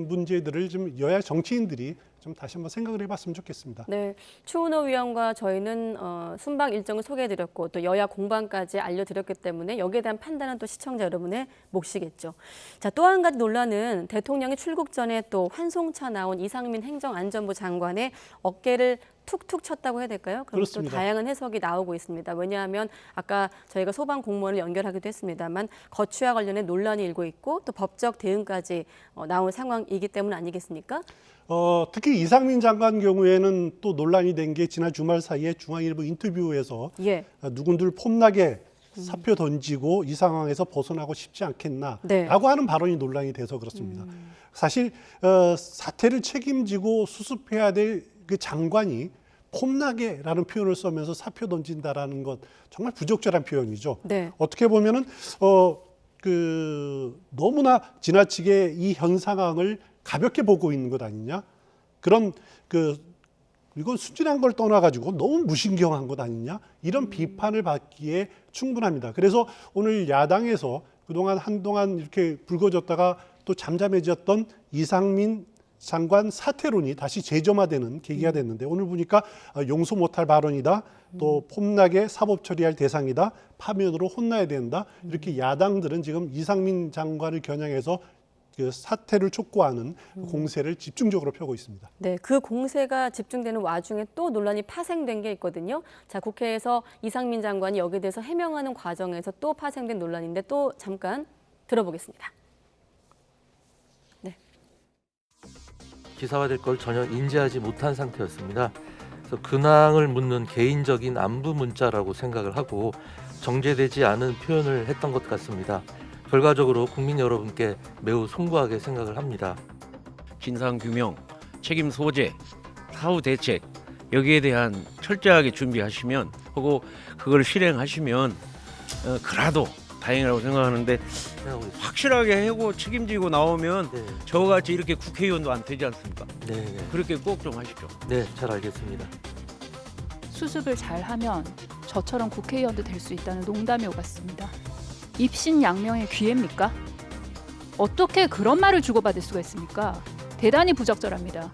문제들을 좀 여야 정치인들이 좀 다시 한번 생각을 해봤으면 좋겠습니다. 네, 추은호 위원과 저희는 순방 일정을 소개해드렸고 또 여야 공방까지 알려드렸기 때문에 여기에 대한 판단은 또 시청자 여러분의 몫이겠죠. 자, 또 한 가지 논란은 대통령이 출국 전에 또 환송차 나온 이상민 행정안전부 장관의 어깨를 툭툭 쳤다고 해야 될까요? 그럼 또 그렇습니다. 다양한 해석이 나오고 있습니다. 왜냐하면 아까 저희가 소방 공무원을 연결하기도 했습니다만 거취와 관련해 논란이 일고 있고 또 법적 대응까지 나온 상황이기 때문 아니겠습니까? 특히 이상민 장관 경우에는 또 논란이 된 게 지난 주말 사이에 중앙일보 인터뷰에서 예. 누군들 폼나게 사표 던지고 이 상황에서 벗어나고 싶지 않겠나라고 네. 하는 발언이 논란이 돼서 그렇습니다. 사실 사태를 책임지고 수습해야 될 그 장관이 폼나게라는 표현을 쓰면서 사표 던진다라는 것 정말 부적절한 표현이죠. 네. 어떻게 보면은 너무나 지나치게 이 현 상황을 가볍게 보고 있는 것 아니냐? 그런 이건 순진한 걸 떠나가지고 너무 무신경한 것 아니냐? 이런 비판을 받기에 충분합니다. 그래서 오늘 야당에서 그동안 한동안 이렇게 불거졌다가 또 잠잠해졌던 이상민 장관 사퇴론이 다시 재점화되는 계기가 됐는데 오늘 보니까 용서 못할 발언이다. 또 폼나게 사법 처리할 대상이다. 파면으로 혼나야 된다. 이렇게 야당들은 지금 이상민 장관을 겨냥해서 그 사퇴를 촉구하는 공세를 집중적으로 펴고 있습니다. 네, 그 공세가 집중되는 와중에 또 논란이 파생된 게 있거든요. 자, 국회에서 이상민 장관이 여기에 대해서 해명하는 과정에서 또 파생된 논란인데 또 잠깐 들어보겠습니다. 기사화될 걸 전혀 인지하지 못한 상태였습니다. 그래서 근황을 묻는 개인적인 안부 문자라고 생각을 하고 정제되지 않은 표현을 했던 것 같습니다. 결과적으로 국민 여러분께 매우 송구하게 생각을 합니다. 진상 규명, 책임 소재, 사후 대책 여기에 대한 철저하게 준비하시면 하고 그걸 실행하시면 그래도 다행이라고 생각하는데 확실하게 하고 책임지고 나오면 저같이 이렇게 국회의원도 안 되지 않습니까? 네. 그렇게 꼭 좀 하십시오. 네, 잘 알겠습니다. 수습을 잘하면 저처럼 국회의원도 될 수 있다는 농담이 오갔습니다. 입신양명의 기회입니까? 어떻게 그런 말을 주고받을 수가 있습니까? 대단히 부적절합니다.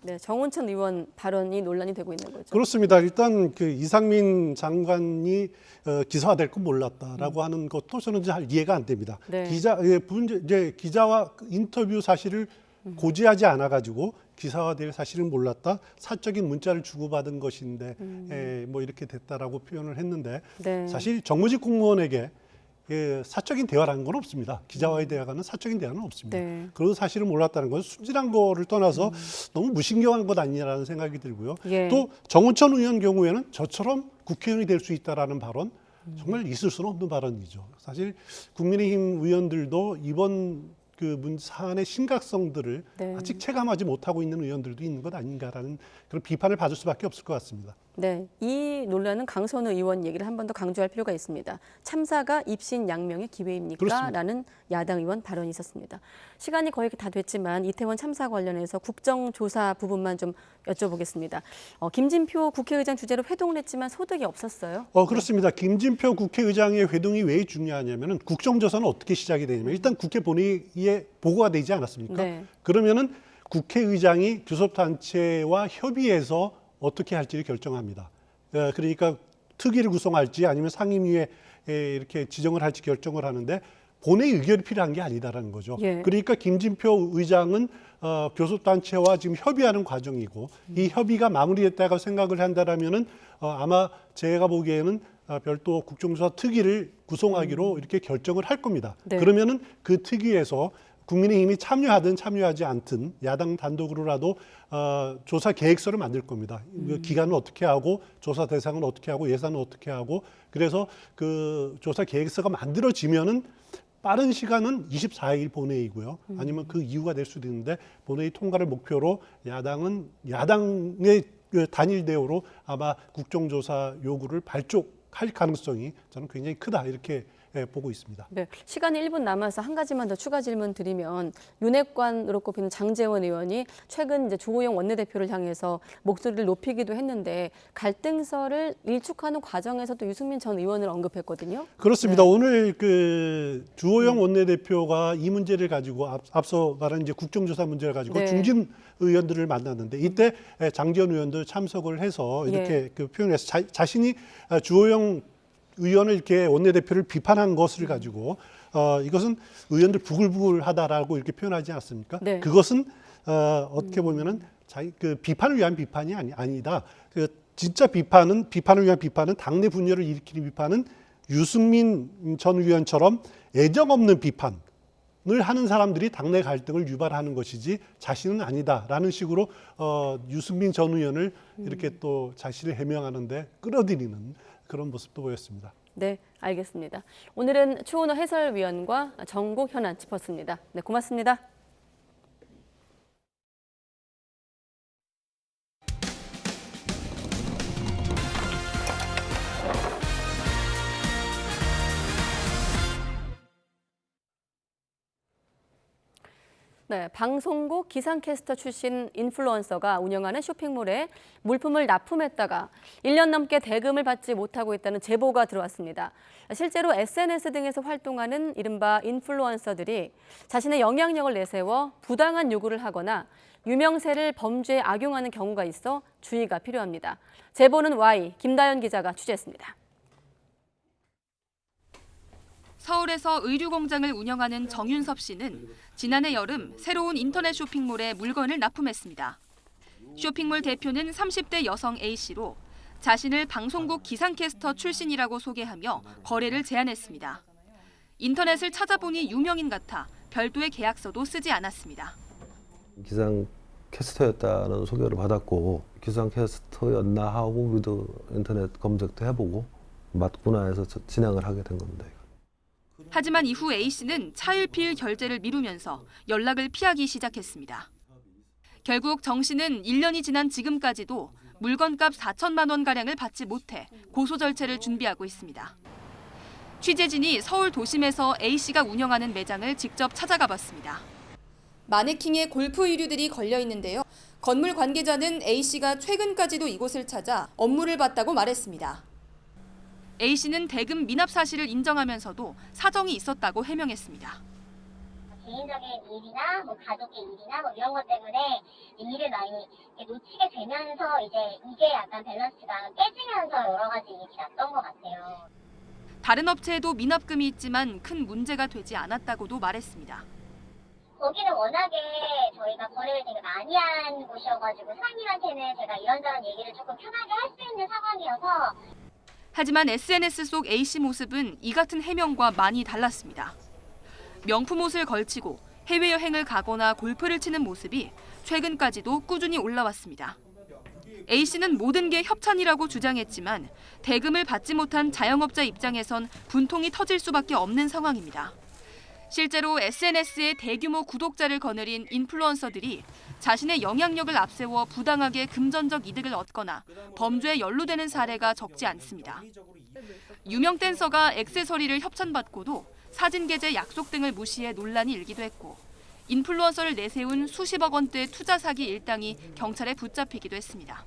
네, 정운천 의원 발언이 논란이 되고 있는 거죠. 그렇습니다. 일단 그 이상민 장관이 기사화될 건 몰랐다라고 하는 것도 저는 잘 이해가 안 됩니다. 네. 기자와 인터뷰 사실을 고지하지 않아 가지고 기사화될 사실은 몰랐다. 사적인 문자를 주고받은 것인데 뭐 이렇게 됐다라고 표현을 했는데 네. 사실 정무직 공무원에게 사적인 대화라는 건 없습니다. 기자와의 대화는 사적인 대화는 없습니다. 네. 그런 사실을 몰랐다는 것은 순진한 거를 떠나서 너무 무신경한 것 아니냐라는 생각이 들고요. 예. 또 정운천 의원 경우에는 저처럼 국회의원이 될 수 있다라는 발언 정말 있을 수는 없는 발언이죠. 사실 국민의힘 의원들도 이번 그 사안의 심각성들을 네. 아직 체감하지 못하고 있는 의원들도 있는 것 아닌가라는 그런 비판을 받을 수밖에 없을 것 같습니다. 네, 이 논란은 강선우 의원 얘기를 한 번 더 강조할 필요가 있습니다. 참사가 입신양명의 기회입니까? 그렇습니다. 라는 야당 의원 발언이 있었습니다. 시간이 거의 다 됐지만 이태원 참사 관련해서 국정조사 부분만 좀 여쭤보겠습니다. 김진표 국회의장 주재로 회동을 했지만 소득이 없었어요. 그렇습니다. 김진표 국회의장의 회동이 왜 중요하냐면은 국정조사는 어떻게 시작이 되냐면 일단 국회 본회의에 보고가 되지 않았습니까? 네. 그러면은 국회의장이 교섭단체와 협의해서 어떻게 할지를 결정합니다. 그러니까 특위를 구성할지 아니면 상임위에 이렇게 지정을 할지 결정을 하는데 본회의 의결이 필요한 게 아니다라는 거죠. 예. 그러니까 김진표 의장은 교섭단체와 지금 협의하는 과정이고 이 협의가 마무리됐다고 생각을 한다라면은 아마 제가 보기에는 별도 국정조사 특위를 구성하기로 이렇게 결정을 할 겁니다. 네. 그러면은 그 특위에서 국민의힘이 참여하든 참여하지 않든 야당 단독으로라도 조사 계획서를 만들 겁니다. 그 기간은 어떻게 하고 조사 대상은 어떻게 하고 예산은 어떻게 하고 그래서 그 조사 계획서가 만들어지면은 빠른 시간은 24일 본회의고요. 아니면 그 이후가 될 수도 있는데 본회의 통과를 목표로 야당의 그 단일 대우로 아마 국정조사 요구를 발족할 가능성이 저는 굉장히 크다 이렇게 보고 있습니다. 네, 시간이 1분 남아서 한 가지만 더 추가 질문 드리면 윤핵관으로 꼽히는 장제원 의원이 최근 이제 주호영 원내대표를 향해서 목소리를 높이기도 했는데 갈등설을 일축하는 과정에서도 유승민 전 의원을 언급했거든요. 그렇습니다. 네. 오늘 그 주호영 원내대표가 이 문제를 가지고 앞서 말한 이제 국정조사 문제를 가지고 네. 중진 의원들을 만났는데 이때 장제원 의원도 참석을 해서 이렇게 그 표현해서 자신이 주호영 의원을 이렇게 원내대표를 비판한 것을 가지고 이것은 의원들 부글부글하다라고 이렇게 표현하지 않았습니까? 네. 그것은 어떻게 보면은 그 비판을 위한 비판이 아니다. 그 진짜 비판을 위한 비판은 당내 분열을 일으키는 비판은 유승민 전 의원처럼 애정 없는 비판을 하는 사람들이 당내 갈등을 유발하는 것이지 자신은 아니다라는 식으로 유승민 전 의원을 이렇게 또 자신을 해명하는데 끌어들이는 그런 모습도 보였습니다. 네, 알겠습니다. 오늘은 추은호 해설위원과 정국 현안 짚었습니다. 네, 고맙습니다. 네, 방송국 기상캐스터 출신 인플루언서가 운영하는 쇼핑몰에 물품을 납품했다가 1년 넘게 대금을 받지 못하고 있다는 제보가 들어왔습니다. 실제로 SNS 등에서 활동하는 이른바 인플루언서들이 자신의 영향력을 내세워 부당한 요구를 하거나 유명세를 범죄에 악용하는 경우가 있어 주의가 필요합니다. 제보는 Y, 김다연 기자가 취재했습니다. 서울에서 의류 공장을 운영하는 정윤섭 씨는 지난해 여름 새로운 인터넷 쇼핑몰에 물건을 납품했습니다. 쇼핑몰 대표는 30대 여성 A씨로 자신을 방송국 기상캐스터 출신이라고 소개하며 거래를 제안했습니다. 인터넷을 찾아보니 유명인 같아 별도의 계약서도 쓰지 않았습니다. 기상캐스터였다는 소개를 받았고 기상캐스터였나 하고 우리도 인터넷 검색도 해보고 맞구나 해서 진행을 하게 된 겁니다. 하지만 이후 A씨는 차일피일 결제를 미루면서 연락을 피하기 시작했습니다. 결국 정 씨는 1년이 지난 지금까지도 물건값 4천만 원가량을 받지 못해 고소 절차를 준비하고 있습니다. 취재진이 서울 도심에서 A씨가 운영하는 매장을 직접 찾아가 봤습니다. 마네킹에 골프 의류들이 걸려 있는데요. 건물 관계자는 A씨가 최근까지도 이곳을 찾아 업무를 봤다고 말했습니다. A씨는 대금 미납 사실을 인정하면서도 사정이 있었다고 해명했습니다. 개인적인 일이나 뭐 가족의 일이나 뭐 이런 것 때문에 일을 많이 놓치게 되면서 이제 이게 약간 밸런스가 깨지면서 여러 가지 일이 났던 것 같아요. 다른 업체에도 미납금이 있지만 큰 문제가 되지 않았다고도 말했습니다. 거기는 워낙에 저희가 거래를 되게 많이 한 곳이어가지고 사장님한테는 제가 이런저런 얘기를 조금 편하게 할 수 있는 상황이어서. 하지만 SNS 속 A씨 모습은 이 같은 해명과 많이 달랐습니다. 명품 옷을 걸치고 해외여행을 가거나 골프를 치는 모습이 최근까지도 꾸준히 올라왔습니다. A씨는 모든 게 협찬이라고 주장했지만 대금을 받지 못한 자영업자 입장에선 분통이 터질 수밖에 없는 상황입니다. 실제로 SNS에 대규모 구독자를 거느린 인플루언서들이 자신의 영향력을 앞세워 부당하게 금전적 이득을 얻거나 범죄에 연루되는 사례가 적지 않습니다. 유명 댄서가 액세서리를 협찬받고도 사진 게재 약속 등을 무시해 논란이 일기도 했고 인플루언서를 내세운 수십억 원대 투자 사기 일당이 경찰에 붙잡히기도 했습니다.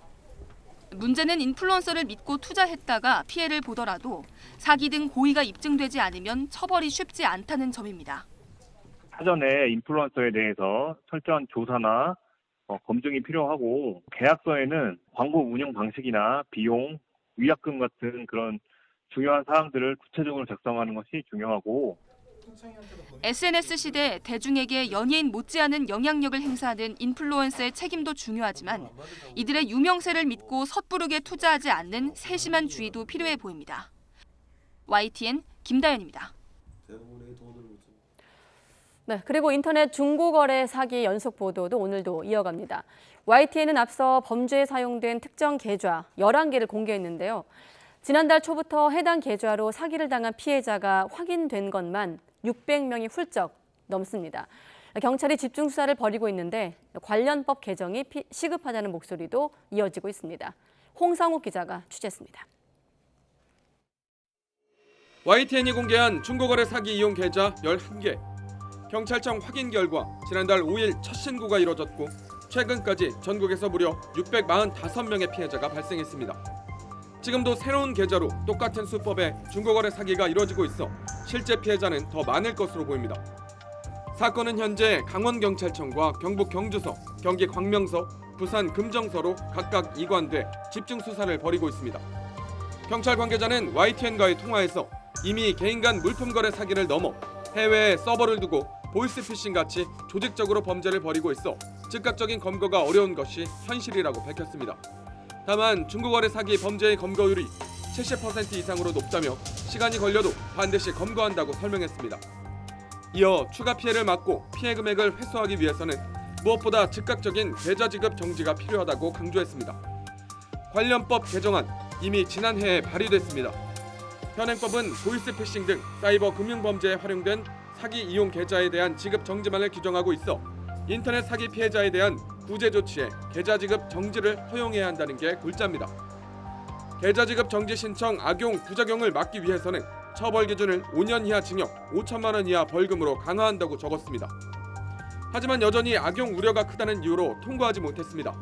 문제는 인플루언서를 믿고 투자했다가 피해를 보더라도 사기 등 고의가 입증되지 않으면 처벌이 쉽지 않다는 점입니다. 사전에 인플루언서에 대해서 철저한 조사나 검증이 필요하고 계약서에는 광고 운영 방식이나 비용, 위약금 같은 그런 중요한 사항들을 구체적으로 작성하는 것이 중요하고 SNS 시대 대중에게 연예인 못지않은 영향력을 행사하는 인플루언서의 책임도 중요하지만 이들의 유명세를 믿고 섣부르게 투자하지 않는 세심한 주의도 필요해 보입니다. YTN 김다연입니다. 네, 그리고 인터넷 중고거래 사기 연속 보도도 오늘도 이어갑니다. YTN은 앞서 범죄에 사용된 특정 계좌 11개를 공개했는데요. 지난달 초부터 해당 계좌로 사기를 당한 피해자가 확인된 것만 600명이 훌쩍 넘습니다. 경찰이 집중 수사를 벌이고 있는데 관련법 개정이 시급하다는 목소리도 이어지고 있습니다. 홍상욱 기자가 취재했습니다. YTN이 공개한 중고거래 사기 이용 계좌 11개. 경찰청 확인 결과 지난달 5일 첫 신고가 이뤄졌고 최근까지 전국에서 무려 645명의 피해자가 발생했습니다. 지금도 새로운 계좌로 똑같은 수법의 중고거래 사기가 이뤄지고 있어 실제 피해자는 더 많을 것으로 보입니다. 사건은 현재 강원경찰청과 경북 경주서, 경기 광명서, 부산 금정서로 각각 이관돼 집중 수사를 벌이고 있습니다. 경찰 관계자는 YTN과의 통화에서 이미 개인 간 물품 거래 사기를 넘어 해외에 서버를 두고 보이스피싱같이 조직적으로 범죄를 벌이고 있어 즉각적인 검거가 어려운 것이 현실이라고 밝혔습니다. 다만 중고거래 사기 범죄의 검거율이 70% 이상으로 높다며 시간이 걸려도 반드시 검거한다고 설명했습니다. 이어 추가 피해를 막고 피해 금액을 회수하기 위해서는 무엇보다 즉각적인 계좌 지급 정지가 필요하다고 강조했습니다. 관련법 개정안 이미 지난해에 발의됐습니다. 현행법은 보이스피싱 등 사이버 금융범죄에 활용된 사기 이용 계좌에 대한 지급 정지만을 규정하고 있어 인터넷 사기 피해자에 대한 구제 조치에 계좌 지급 정지를 허용해야 한다는 게 골자입니다. 계좌 지급 정지 신청 악용 부작용을 막기 위해서는 처벌 기준을 5년 이하 징역, 5천만 원 이하 벌금으로 강화한다고 적었습니다. 하지만 여전히 악용 우려가 크다는 이유로 통과하지 못했습니다.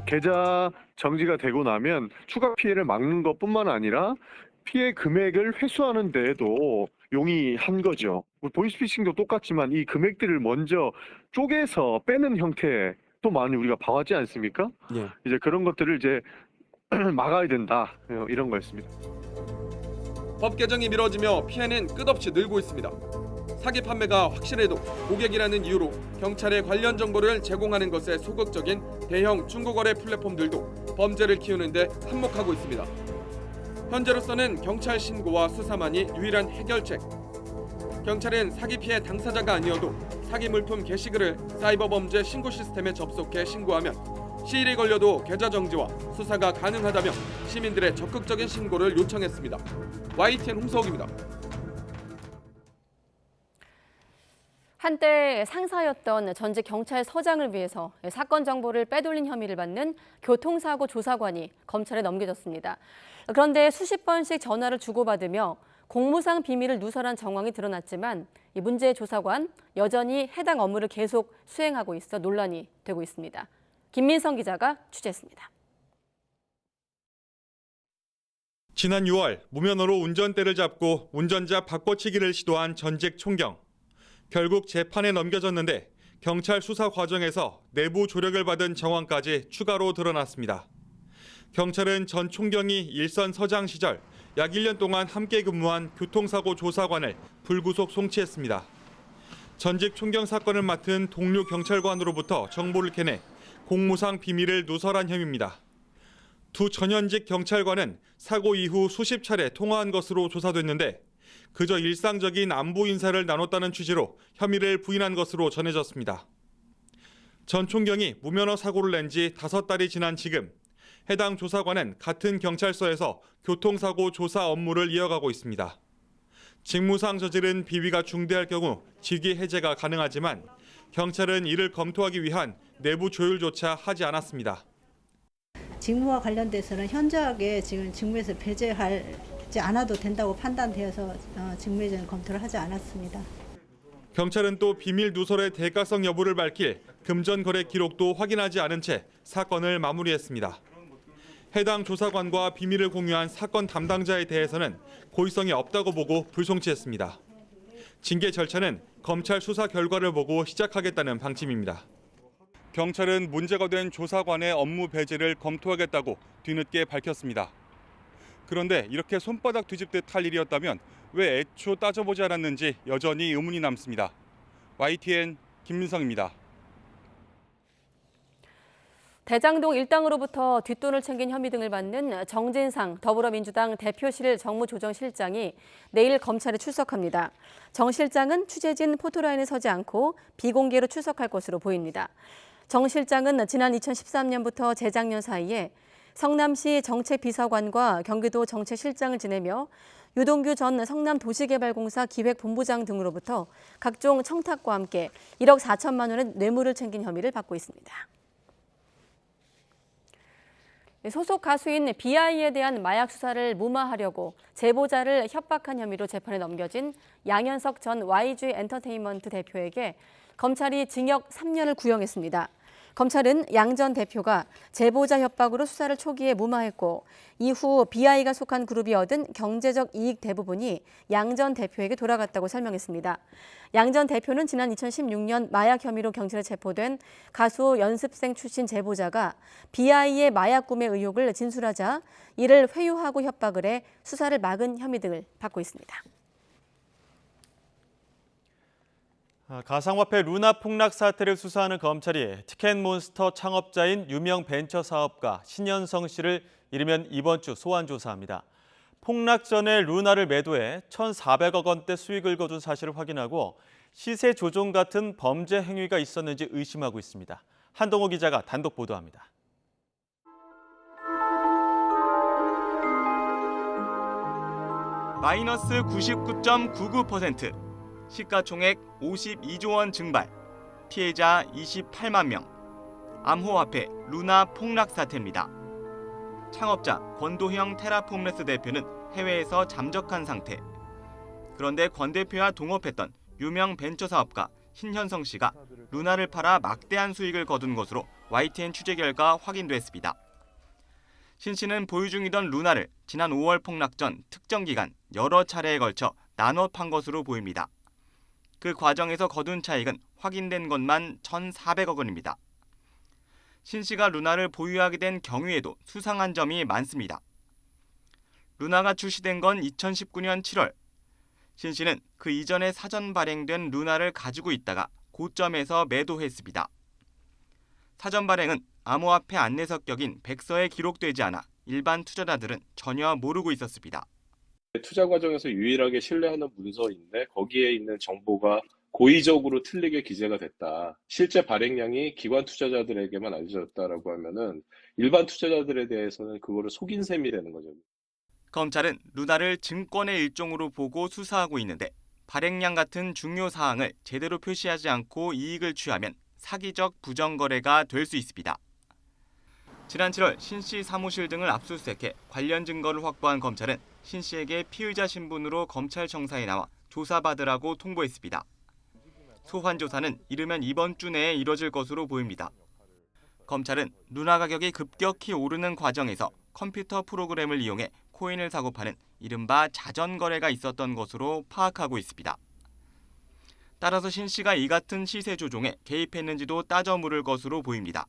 계좌 정지가 되고 나면 추가 피해를 막는 것뿐만 아니라 피해 금액을 회수하는 데에도 용이한 거죠. 보이스피싱도 똑같지만 이 금액들을 먼저 쪼개서 빼는 형태도 많이 우리가 봐왔지 않습니까? 예. 이제 그런 것들을 이제 막아야 된다 이런 거였습니다. 법 개정이 미뤄지며 피해는 끝없이 늘고 있습니다. 사기 판매가 확실해도 고객이라는 이유로 경찰에 관련 정보를 제공하는 것에 소극적인 대형 중고거래 플랫폼들도 범죄를 키우는데 한몫하고 있습니다. 현재로서는 경찰 신고와 수사만이 유일한 해결책. 경찰은 사기 피해 당사자가 아니어도 사기 물품 게시글을 사이버 범죄 신고 시스템에 접속해 신고하면 시일이 걸려도 계좌 정지와 수사가 가능하다며 시민들의 적극적인 신고를 요청했습니다. YTN 홍서욱입니다. 한때 상사였던 전직 경찰서장을 위해서 사건 정보를 빼돌린 혐의를 받는 교통사고 조사관이 검찰에 넘겨졌습니다. 그런데 수십 번씩 전화를 주고받으며 공무상 비밀을 누설한 정황이 드러났지만 이 문제의 조사관 여전히 해당 업무를 계속 수행하고 있어 논란이 되고 있습니다. 김민성 기자가 취재했습니다. 지난 6월 무면허로 운전대를 잡고 운전자 바꿔치기를 시도한 전직 총경. 결국 재판에 넘겨졌는데 경찰 수사 과정에서 내부 조력을 받은 정황까지 추가로 드러났습니다. 경찰은 전 총경이 일선 서장 시절 약 1년 동안 함께 근무한 교통사고 조사관을 불구속 송치했습니다. 전직 총경 사건을 맡은 동료 경찰관으로부터 정보를 캐내 공무상 비밀을 누설한 혐의입니다. 두 전현직 경찰관은 사고 이후 수십 차례 통화한 것으로 조사됐는데 그저 일상적인 안부 인사를 나눴다는 취지로 혐의를 부인한 것으로 전해졌습니다. 전 총경이 무면허 사고를 낸 지 5달이 지난 지금 해당 조사관은 같은 경찰서에서 교통사고 조사 업무를 이어가고 있습니다. 직무상 저지른 비위가 중대할 경우 직위 해제가 가능하지만 경찰은 이를 검토하기 위한 내부 조율조차 하지 않았습니다. 직무와 관련돼서는 현저하게 지금 직무에서 배제하지 않아도 된다고 판단되어서 직무에 대한 검토를 하지 않았습니다. 경찰은 또 비밀 누설의 대가성 여부를 밝힐 금전 거래 기록도 확인하지 않은 채 사건을 마무리했습니다. 해당 조사관과 비밀을 공유한 사건 담당자에 대해서는 고의성이 없다고 보고 불송치했습니다. 징계 절차는 검찰 수사 결과를 보고 시작하겠다는 방침입니다. 경찰은 문제가 된 조사관의 업무 배제를 검토하겠다고 뒤늦게 밝혔습니다. 그런데 이렇게 손바닥 뒤집듯 할 일이었다면 왜 애초 따져보지 않았는지 여전히 의문이 남습니다. YTN 김민성입니다. 대장동 일당으로부터 뒷돈을 챙긴 혐의 등을 받는 정진상 더불어민주당 대표실 정무조정실장이 내일 검찰에 출석합니다. 정 실장은 취재진 포토라인에 서지 않고 비공개로 출석할 것으로 보입니다. 정 실장은 지난 2013년부터 재작년 사이에 성남시 정책비서관과 경기도 정책실장을 지내며 유동규 전 성남도시개발공사 기획본부장 등으로부터 각종 청탁과 함께 1억 4천만 원의 뇌물을 챙긴 혐의를 받고 있습니다. 소속 가수인 BI에 대한 마약 수사를 무마하려고 제보자를 협박한 혐의로 재판에 넘겨진 양현석 전 YG 엔터테인먼트 대표에게 검찰이 징역 3년을 구형했습니다. 검찰은 양 전 대표가 제보자 협박으로 수사를 초기에 무마했고 이후 BI가 속한 그룹이 얻은 경제적 이익 대부분이 양 전 대표에게 돌아갔다고 설명했습니다. 양 전 대표는 지난 2016년 마약 혐의로 경찰에 체포된 가수 연습생 출신 제보자가 BI의 마약 구매 의혹을 진술하자 이를 회유하고 협박을 해 수사를 막은 혐의 등을 받고 있습니다. 가상화폐 루나 폭락 사태를 수사하는 검찰이 티켓몬스터 창업자인 유명 벤처 사업가 신현성 씨를 이르면 이번 주 소환 조사합니다. 폭락 전에 루나를 매도해 1,400억 원대 수익을 거둔 사실을 확인하고 시세 조종 같은 범죄 행위가 있었는지 의심하고 있습니다. 한동호 기자가 단독 보도합니다. 마이너스 99.99%, 시가총액 52조 원 증발, 피해자 28만 명, 암호화폐 루나 폭락 사태입니다. 창업자 권도형 테라폼레스 대표는 해외에서 잠적한 상태. 그런데 권 대표와 동업했던 유명 벤처 사업가 신현성 씨가 루나를 팔아 막대한 수익을 거둔 것으로 YTN 취재 결과 확인됐습니다. 신 씨는 보유 중이던 루나를 지난 5월 폭락 전 특정 기간 여러 차례에 걸쳐 나눠 판 것으로 보입니다. 그 과정에서 거둔 차익은 확인된 것만 1,400억 원입니다. 신 씨가 루나를 보유하게 된 경위에도 수상한 점이 많습니다. 루나가 출시된 건 2019년 7월. 신 씨는 그 이전에 사전 발행된 루나를 가지고 있다가 고점에서 매도했습니다. 사전 발행은 암호화폐 안내 성격인 백서에 기록되지 않아 일반 투자자들은 전혀 모르고 있었습니다. 투자 과정에서 유일하게 신뢰하는 문서인데 거기에 있는 정보가 고의적으로 틀리게 기재가 됐다. 실제 발행량이 기관 투자자들에게만 알려졌다라고 하면은 일반 투자자들에 대해서는 그거를 속인 셈이 되는 거죠. 검찰은 루나를 증권의 일종으로 보고 수사하고 있는데 발행량 같은 중요 사항을 제대로 표시하지 않고 이익을 취하면 사기적 부정거래가 될 수 있습니다. 지난 7월 신 씨 사무실 등을 압수수색해 관련 증거를 확보한 검찰은 신 씨에게 피의자 신분으로 검찰청사에 나와 조사받으라고 통보했습니다. 소환 조사는 이르면 이번 주 내에 이뤄질 것으로 보입니다. 검찰은 루나 가격이 급격히 오르는 과정에서 컴퓨터 프로그램을 이용해 코인을 사고 파는 이른바 자전 거래가 있었던 것으로 파악하고 있습니다. 따라서 신 씨가 이 같은 시세 조종에 개입했는지도 따져 물을 것으로 보입니다.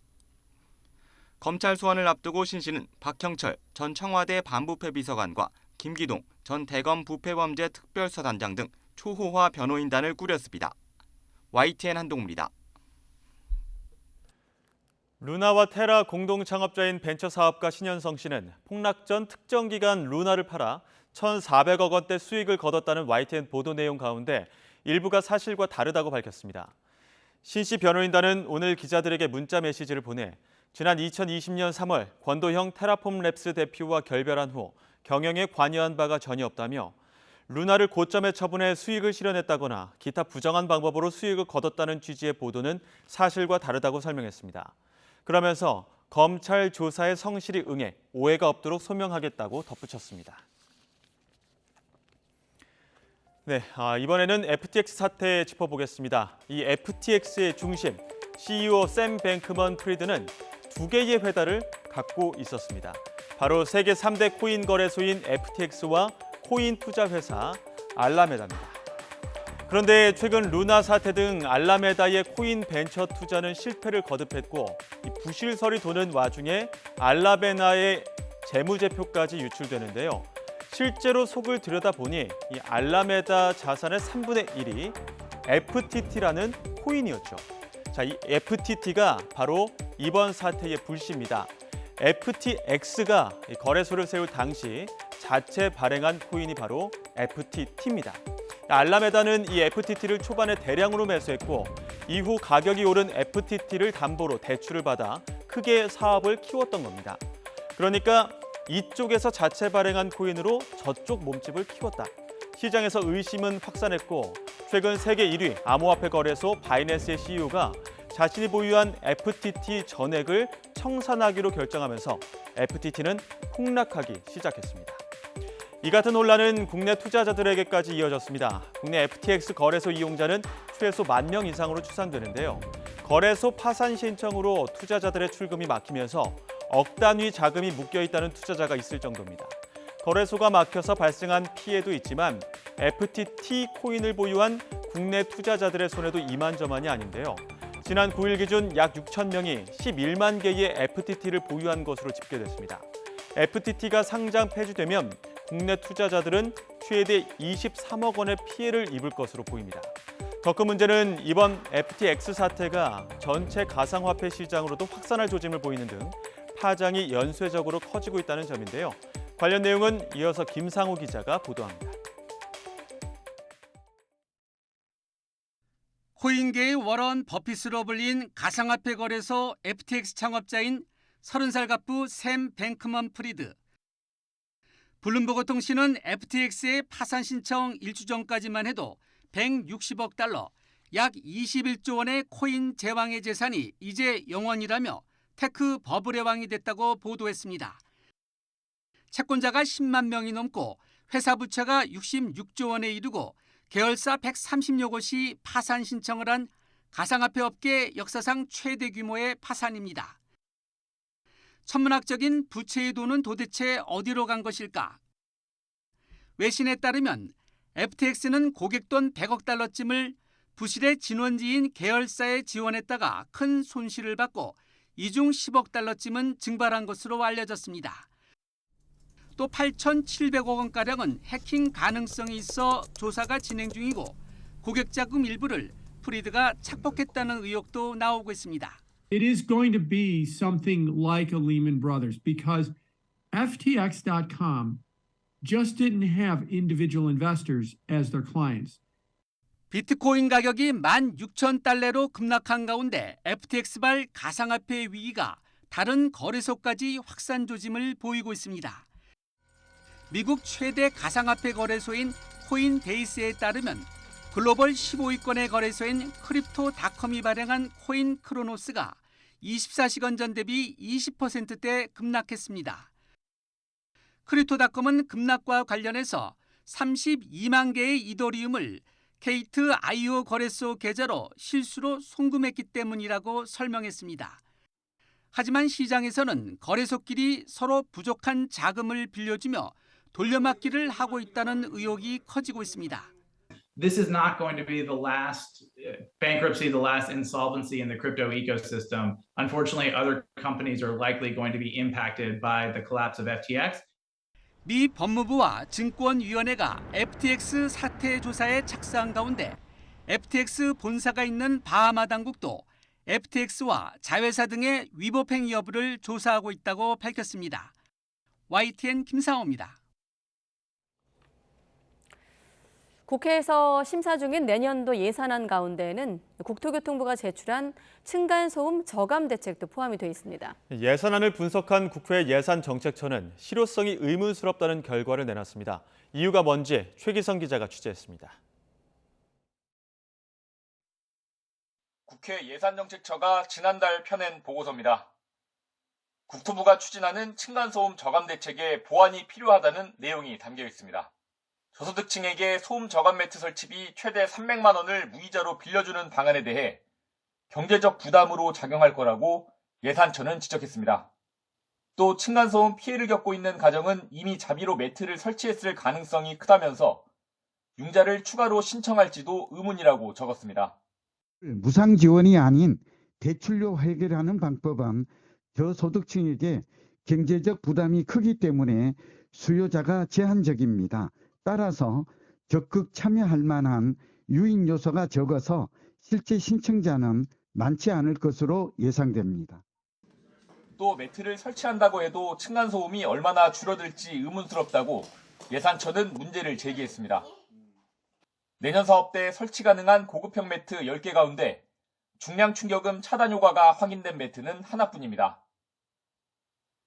검찰 소환을 앞두고 신 씨는 박형철 전 청와대 반부패 비서관과 김기동 전 대검 부패범죄 특별서단장 등 초호화 변호인단을 꾸렸습니다. YTN 한동우입니다. 루나와 테라 공동 창업자인 벤처 사업가 신현성 씨는 폭락 전 특정 기간 루나를 팔아 1,400억 원대 수익을 거뒀다는 YTN 보도 내용 가운데 일부가 사실과 다르다고 밝혔습니다. 신 씨 변호인단은 오늘 기자들에게 문자 메시지를 보내 지난 2020년 3월 권도형 테라폼 랩스 대표와 결별한 후 경영에 관여한 바가 전혀 없다며 루나를 고점에 처분해 수익을 실현했다거나 기타 부정한 방법으로 수익을 거뒀다는 취지의 보도는 사실과 다르다고 설명했습니다. 그러면서 검찰 조사에 성실히 응해 오해가 없도록 소명하겠다고 덧붙였습니다. 네, 이번에는 FTX 사태 짚어보겠습니다. 이 FTX의 중심, CEO 샘 뱅크먼 프리드는 두 개의 회사를 갖고 있었습니다. 바로 세계 3대 코인 거래소인 FTX와 코인 투자 회사 알라메다입니다. 그런데 최근 루나 사태 등 알라메다의 코인 벤처 투자는 실패를 거듭했고 이 부실설이 도는 와중에 알라메다의 재무제표까지 유출되는데요. 실제로 속을 들여다보니 이 알라메다 자산의 3분의 1이 FTT라는 코인이었죠. 자, 이 FTT가 바로 이번 사태의 불씨입니다. FTX가 거래소를 세울 당시 자체 발행한 코인이 바로 FTT입니다. 알라메다는 이 FTT를 초반에 대량으로 매수했고 이후 가격이 오른 FTT를 담보로 대출을 받아 크게 사업을 키웠던 겁니다. 그러니까 이쪽에서 자체 발행한 코인으로 저쪽 몸집을 키웠다. 시장에서 의심은 확산했고 최근 세계 1위 암호화폐 거래소 바이낸스의 CEO가 자신이 보유한 FTT 전액을 청산하기로 결정하면서 FTT는 폭락하기 시작했습니다. 이 같은 논란은 국내 투자자들에게까지 이어졌습니다. 국내 FTX 거래소 이용자는 최소 10,000명 이상으로 추산되는데요. 거래소 파산 신청으로 투자자들의 출금이 막히면서 억 단위 자금이 묶여 있다는 투자자가 있을 정도입니다. 거래소가 막혀서 발생한 피해도 있지만 FTT 코인을 보유한 국내 투자자들의 손해도 이만저만이 아닌데요. 지난 9일 기준 약 6,000명이 11만 개의 FTT를 보유한 것으로 집계됐습니다. FTT가 상장 폐지되면 국내 투자자들은 최대 23억 원의 피해를 입을 것으로 보입니다. 더 큰 문제는 이번 FTX 사태가 전체 가상화폐 시장으로도 확산할 조짐을 보이는 등 파장이 연쇄적으로 커지고 있다는 점인데요. 관련 내용은 이어서 김상우 기자가 보도합니다. 코인계의 워런 버핏으로 불린 가상화폐 거래소 FTX 창업자인 30살 갑부 샘 뱅크먼 프리드. 블룸버그 통신은 FTX의 파산 신청 1주 전까지만 해도 160억 달러, 약 21조 원의 코인 제왕의 재산이 이제 영원이라며 테크 버블의 왕이 됐다고 보도했습니다. 채권자가 10만 명이 넘고 회사 부채가 66조 원에 이르고 계열사 130여 곳이 파산 신청을 한 가상화폐 업계 역사상 최대 규모의 파산입니다. 천문학적인 부채의 돈은 도대체 어디로 간 것일까? 외신에 따르면 FTX는 고객돈 100억 달러쯤을 부실의 진원지인 계열사에 지원했다가 큰 손실을 받고 이중 10억 달러쯤은 증발한 것으로 알려졌습니다. 또 8,700억 원가량은 해킹 가능성이 있어 조사가 진행 중이고 고객 자금 일부를 프리드가 착복했다는 의혹도 나오고 있습니다. It is going to be something like a Lehman Brothers because FTX.com just didn't have individual investors as their clients. 비트코인 가격이 16,000달러로 급락한 가운데 FTX발 가상화폐 위기가 다른 거래소까지 확산 조짐을 보이고 있습니다. 미국 최대 가상화폐 거래소인 코인베이스에 따르면 글로벌 15위권의 거래소인 크립토닷컴이 발행한 코인 크로노스가 24시간 전 대비 20%대 급락했습니다. 크립토닷컴은 급락과 관련해서 32만 개의 이더리움을 케이트 IO 거래소 계좌로 실수로 송금했기 때문이라고 설명했습니다. 하지만 시장에서는 거래소끼리 서로 부족한 자금을 빌려주며 돌려막기를 하고 있다는 의혹이 커지고 있습니다. this is not going to be the last bankruptcy, the last insolvency in the crypto ecosystem. Unfortunately, other companies are likely going to be impacted by the collapse of FTX. 미 법무부와 증권위원회가 FTX 사태 조사에 착수한 가운데 FTX 본사가 있는 바하마 당국도 FTX와 자회사 등의 위법 행위 여부를 조사하고 있다고 밝혔습니다. YTN 김상호입니다. 국회에서 심사 중인 내년도 예산안 가운데에는 국토교통부가 제출한 층간소음 저감 대책도 포함이 되어 있습니다. 예산안을 분석한 국회 예산정책처는 실효성이 의문스럽다는 결과를 내놨습니다. 이유가 뭔지 최기성 기자가 취재했습니다. 국회 예산정책처가 지난달 펴낸 보고서입니다. 국토부가 추진하는 층간소음 저감 대책에 보완이 필요하다는 내용이 담겨 있습니다. 저소득층에게 소음 저감 매트 설치비 최대 300만 원을 무이자로 빌려주는 방안에 대해 경제적 부담으로 작용할 거라고 예산처는 지적했습니다. 또 층간소음 피해를 겪고 있는 가정은 이미 자비로 매트를 설치했을 가능성이 크다면서 융자를 추가로 신청할지도 의문이라고 적었습니다. 무상 지원이 아닌 대출로 해결하는 방법은 저소득층에게 경제적 부담이 크기 때문에 수요자가 제한적입니다. 따라서 적극 참여할 만한 유인 요소가 적어서 실제 신청자는 많지 않을 것으로 예상됩니다. 또 매트를 설치한다고 해도 층간소음이 얼마나 줄어들지 의문스럽다고 예산처는 문제를 제기했습니다. 내년 사업 때 설치 가능한 고급형 매트 10개 가운데 중량 충격음 차단 효과가 확인된 매트는 하나뿐입니다.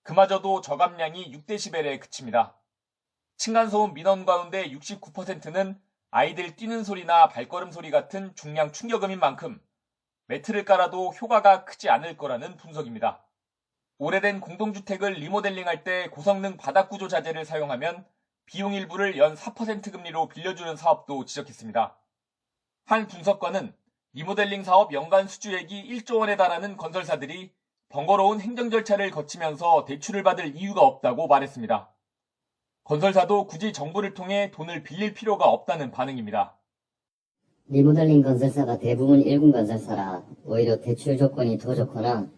그마저도 저감량이 6데시벨에 그칩니다. 층간소음 민원 가운데 69%는 아이들 뛰는 소리나 발걸음 소리 같은 중량 충격음인 만큼 매트를 깔아도 효과가 크지 않을 거라는 분석입니다. 오래된 공동주택을 리모델링할 때 고성능 바닥구조 자재를 사용하면 비용 일부를 연 4% 금리로 빌려주는 사업도 지적했습니다. 한 분석관은 리모델링 사업 연간 수주액이 1조 원에 달하는 건설사들이 번거로운 행정 절차를 거치면서 대출을 받을 이유가 없다고 말했습니다. 건설사도 굳이 정부를 통해 돈을 빌릴 필요가 없다는 반응입니다. 리모델링 건설사가 대부분 1군 건설사라 오히려 대출 조건이 더 좋거나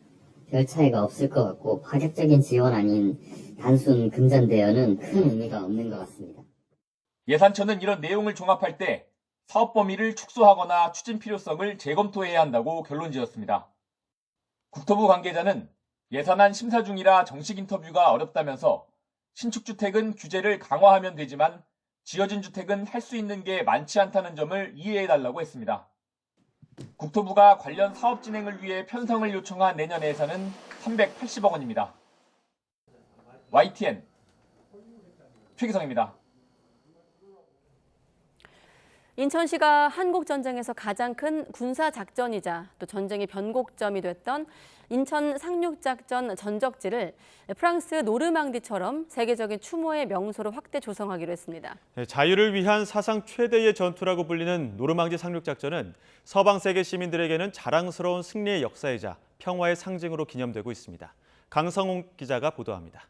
별 차이가 없을 것 같고 파격적인 지원 아닌 단순 금전 대여는 큰 의미가 없는 것 같습니다. 예산처는 이런 내용을 종합할 때 사업 범위를 축소하거나 추진 필요성을 재검토해야 한다고 결론지었습니다. 국토부 관계자는 예산안 심사 중이라 정식 인터뷰가 어렵다면서 신축주택은 규제를 강화하면 되지만 지어진 주택은 할 수 있는 게 많지 않다는 점을 이해해달라고 했습니다. 국토부가 관련 사업 진행을 위해 편성을 요청한 내년 예산은 380억 원입니다. YTN 최기성입니다. 인천시가 한국전쟁에서 가장 큰 군사작전이자 또 전쟁의 변곡점이 됐던 인천 상륙작전 전적지를 프랑스 노르망디처럼 세계적인 추모의 명소로 확대 조성하기로 했습니다. 자유를 위한 사상 최대의 전투라고 불리는 노르망디 상륙작전은 서방 세계 시민들에게는 자랑스러운 승리의 역사이자 평화의 상징으로 기념되고 있습니다. 강성홍 기자가 보도합니다.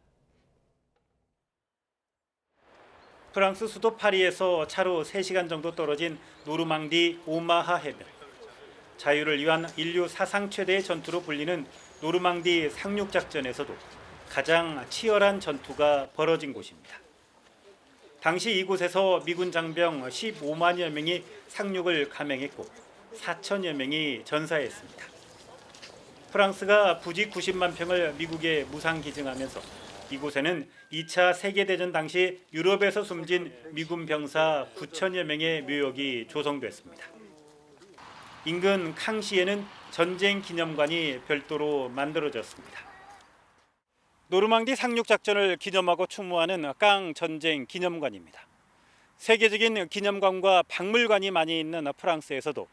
프랑스 수도 파리에서 차로 3시간 정도 떨어진 노르망디 오마하 해변. 자유를 위한 인류 사상 최대의 전투로 불리는 노르망디 상륙작전에서도 가장 치열한 전투가 벌어진 곳입니다. 당시 이곳에서 미군 장병 15만여 명이 상륙을 감행했고 4천여 명이 전사했습니다. 프랑스가 부지 90만 평을 미국에 무상 기증하면서 이곳에는 2차 세계대전 당시 유럽에서 숨진 미군 병사 9천여 명의 묘역이 조성됐습니다. 인근 캉시에는 전쟁 기념관이 별도로 만들어졌습니다. 노르망디 상륙작전을 기념하고 추모하는 깡 전쟁 기념관입니다. 세계적인 기념관과 박물관이 많이 있는 프랑스에서도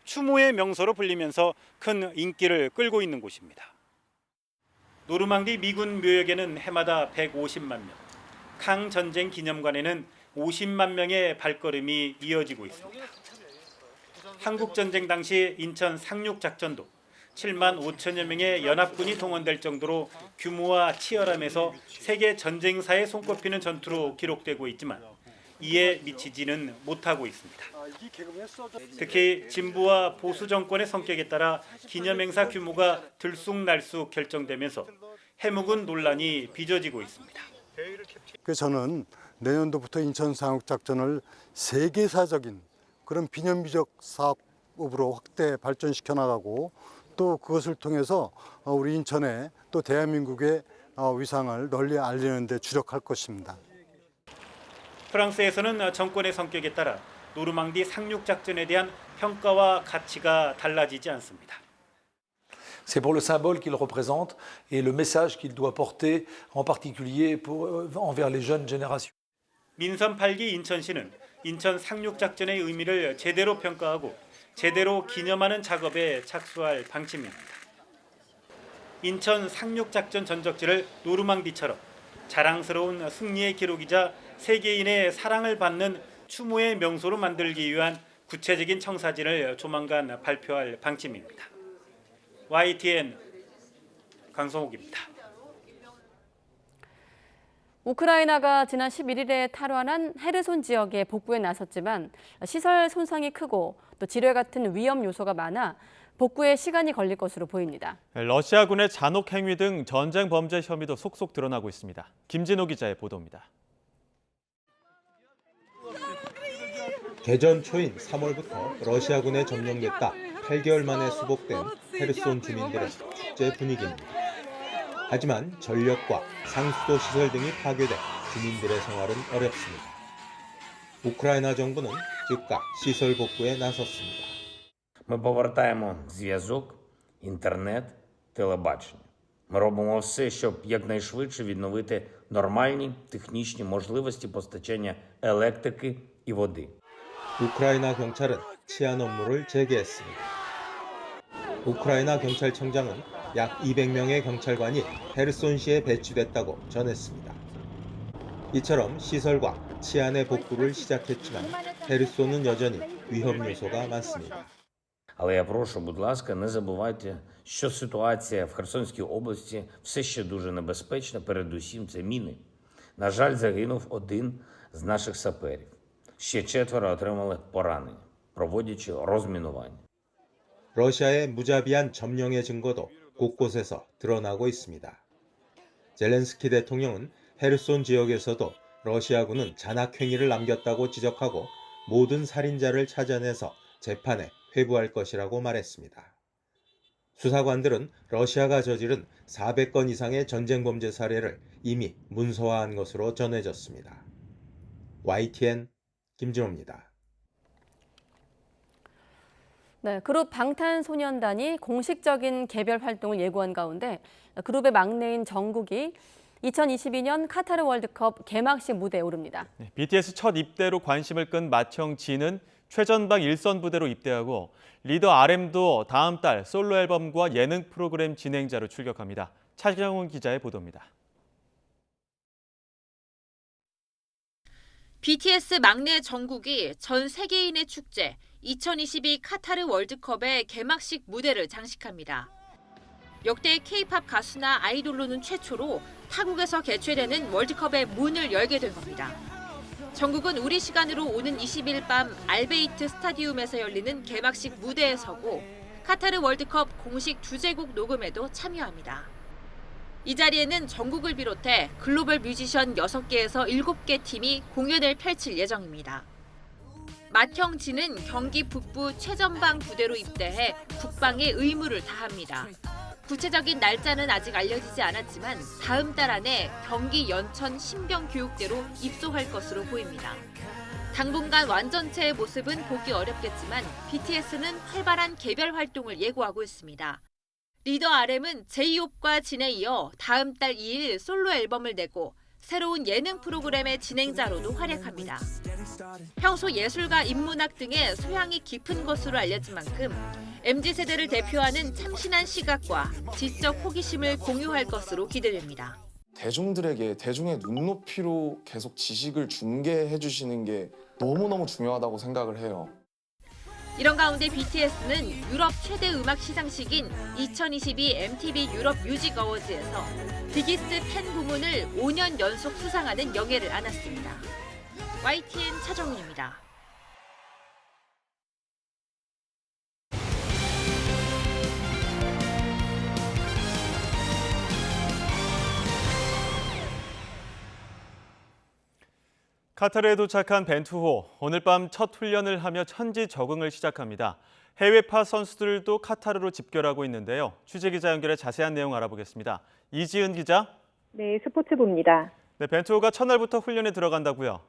추모의 명소로 불리면서 큰 인기를 끌고 있는 곳입니다. 노르망디 미군 묘역에는 해마다 150만 명, 캉 전쟁 기념관에는 50만 명의 발걸음이 이어지고 있습니다. 한국전쟁 당시 인천 상륙작전도 7만 5천여 명의 연합군이 동원될 정도로 규모와 치열함에서 세계 전쟁사에 손꼽히는 전투로 기록되고 있지만 이에 미치지는 못하고 있습니다. 특히 진보와 보수 정권의 성격에 따라 기념행사 규모가 들쑥날쑥 결정되면서 해묵은 논란이 빚어지고 있습니다. 그래서 저는 내년도부터 인천 상륙작전을 세계사적인 그런 비념비적 사업으로 확대 발전시켜 나가고 또 그것을 통해서 우리 인천에 또 대한민국의 위상을 널리 알리는 데 주력할 것입니다. 프랑스에서는 정권의 성격에 따라 노르망디 상륙작전에 대한 평가와 가치가 달라지지 않습니다. C'est pour le symbole qu'il représente et le message qu'il doit porter, en particulier envers les jeunes générations. 민선 8기 인천시는 인천 상륙작전의 의미를 제대로 평가하고 제대로 기념하는 작업에 착수할 방침입니다. 인천 상륙작전 전적지를 노르망디처럼 자랑스러운 승리의 기록이자 세계인의 사랑을 받는 추모의 명소로 만들기 위한 구체적인 청사진을 조만간 발표할 방침입니다. YTN 강성욱입니다. 우크라이나가 지난 11일에 탈환한 헤르손 지역의 복구에 나섰지만 시설 손상이 크고 또 지뢰 같은 위험 요소가 많아 복구에 시간이 걸릴 것으로 보입니다. 러시아군의 잔혹 행위 등 전쟁 범죄 혐의도 속속 드러나고 있습니다. 김진호 기자의 보도입니다. 개전 초인 3월부터 러시아군에 점령됐다 8개월 만에 수복된 헤르손 주민들의 축제 분위기입니다. 하지만 전력과 상수도 시설 등이 파괴돼 주민들의 생활은 어렵습니다. 우크라이나 정부는 즉각 시설 복구에 나섰습니다. Ми повертаємо зв'язок, інтернет, телебачення. Ми робимо все, щоб якнайшвидше відновити нормальні технічні можливості постачання електрики і води. 우크라이나 경찰은 치안 업무를 재개했습니다. 우크라이나 경찰청장은 약 200명의 경찰관이 헤르손시에 배치됐다고 전했습니다. 이처럼 시설과 치안의 복구를 시작했지만 헤르손은 여전히 위험 요소가 많습니다. Але я прошу, будь ласка, не забувайте, що ситуація в Херсонській області все ще дуже небезпечна, передусім це міни. На жаль, загинув один з наших саперів. Ще 4 отримали поранення, проводячи розмінування. 러시아의 무자비한 점령의 증거도 곳곳에서 드러나고 있습니다. 젤렌스키 대통령은 헤르손 지역에서도 러시아군은 잔악 행위를 남겼다고 지적하고 모든 살인자를 찾아내서 재판에 회부할 것이라고 말했습니다. 수사관들은 러시아가 저지른 400건 이상의 전쟁 범죄 사례를 이미 문서화한 것으로 전해졌습니다. YTN 김진호입니다. 네, 그룹 방탄소년단이 공식적인 개별 활동을 예고한 가운데 그룹의 막내인 정국이 2022년 카타르 월드컵 개막식 무대에 오릅니다. BTS 첫 입대로 관심을 끈 맏형 최전방 1선 부대로 입대하고 리더 RM도 다음 달 솔로 앨범과 예능 프로그램 진행자로 출격합니다. 차경훈 기자의 보도입니다. BTS 막내 정국이 전 세계인의 축제 2022 카타르 월드컵의 개막식 무대를 장식합니다. 역대 K-팝 가수나 아이돌로는 최초로 타국에서 개최되는 월드컵의 문을 열게 된 겁니다. 정국은 우리 시간으로 오는 20일 밤 알베이트 스타디움에서 열리는 개막식 무대에 서고 카타르 월드컵 공식 주제곡 녹음에도 참여합니다. 이 자리에는 정국을 비롯해 글로벌 뮤지션 6개에서 7개 팀이 공연을 펼칠 예정입니다. 맏형 진은 경기 북부 최전방 부대로 입대해 국방의 의무를 다합니다. 구체적인 날짜는 아직 알려지지 않았지만 다음 달 안에 경기 연천 신병교육대로 입소할 것으로 보입니다. 당분간 완전체의 모습은 보기 어렵겠지만 BTS는 활발한 개별 활동을 예고하고 있습니다. 리더 RM은 제이홉과 진에 이어 다음 달 2일 솔로 앨범을 내고 새로운 예능 프로그램의 진행자로도 활약합니다. 평소 예술과 인문학 등의 소양이 깊은 것으로 알려진 만큼 MZ세대를 대표하는 참신한 시각과 지적 호기심을 공유할 것으로 기대됩니다. 대중들에게 대중의 눈높이로 계속 지식을 중계해 주시는 게 너무너무 중요하다고 생각을 해요. 이런 가운데 BTS는 유럽 최대 음악 시상식인 2022 MTV 유럽 뮤직 어워즈에서 비기스트 팬 부문을 5년 연속 수상하는 영예를 안았습니다. YTN 차정민입니다. 카타르에 도착한 벤투호, 오늘 밤 첫 훈련을 하며 현지 적응을 시작합니다. 해외파 선수들도 카타르로 집결하고 있는데요. 취재기자 연결해 자세한 내용 알아보겠습니다. 이지은 기자. 네, 스포츠부입니다. 네, 벤투호가 첫날부터 훈련에 들어간다고요?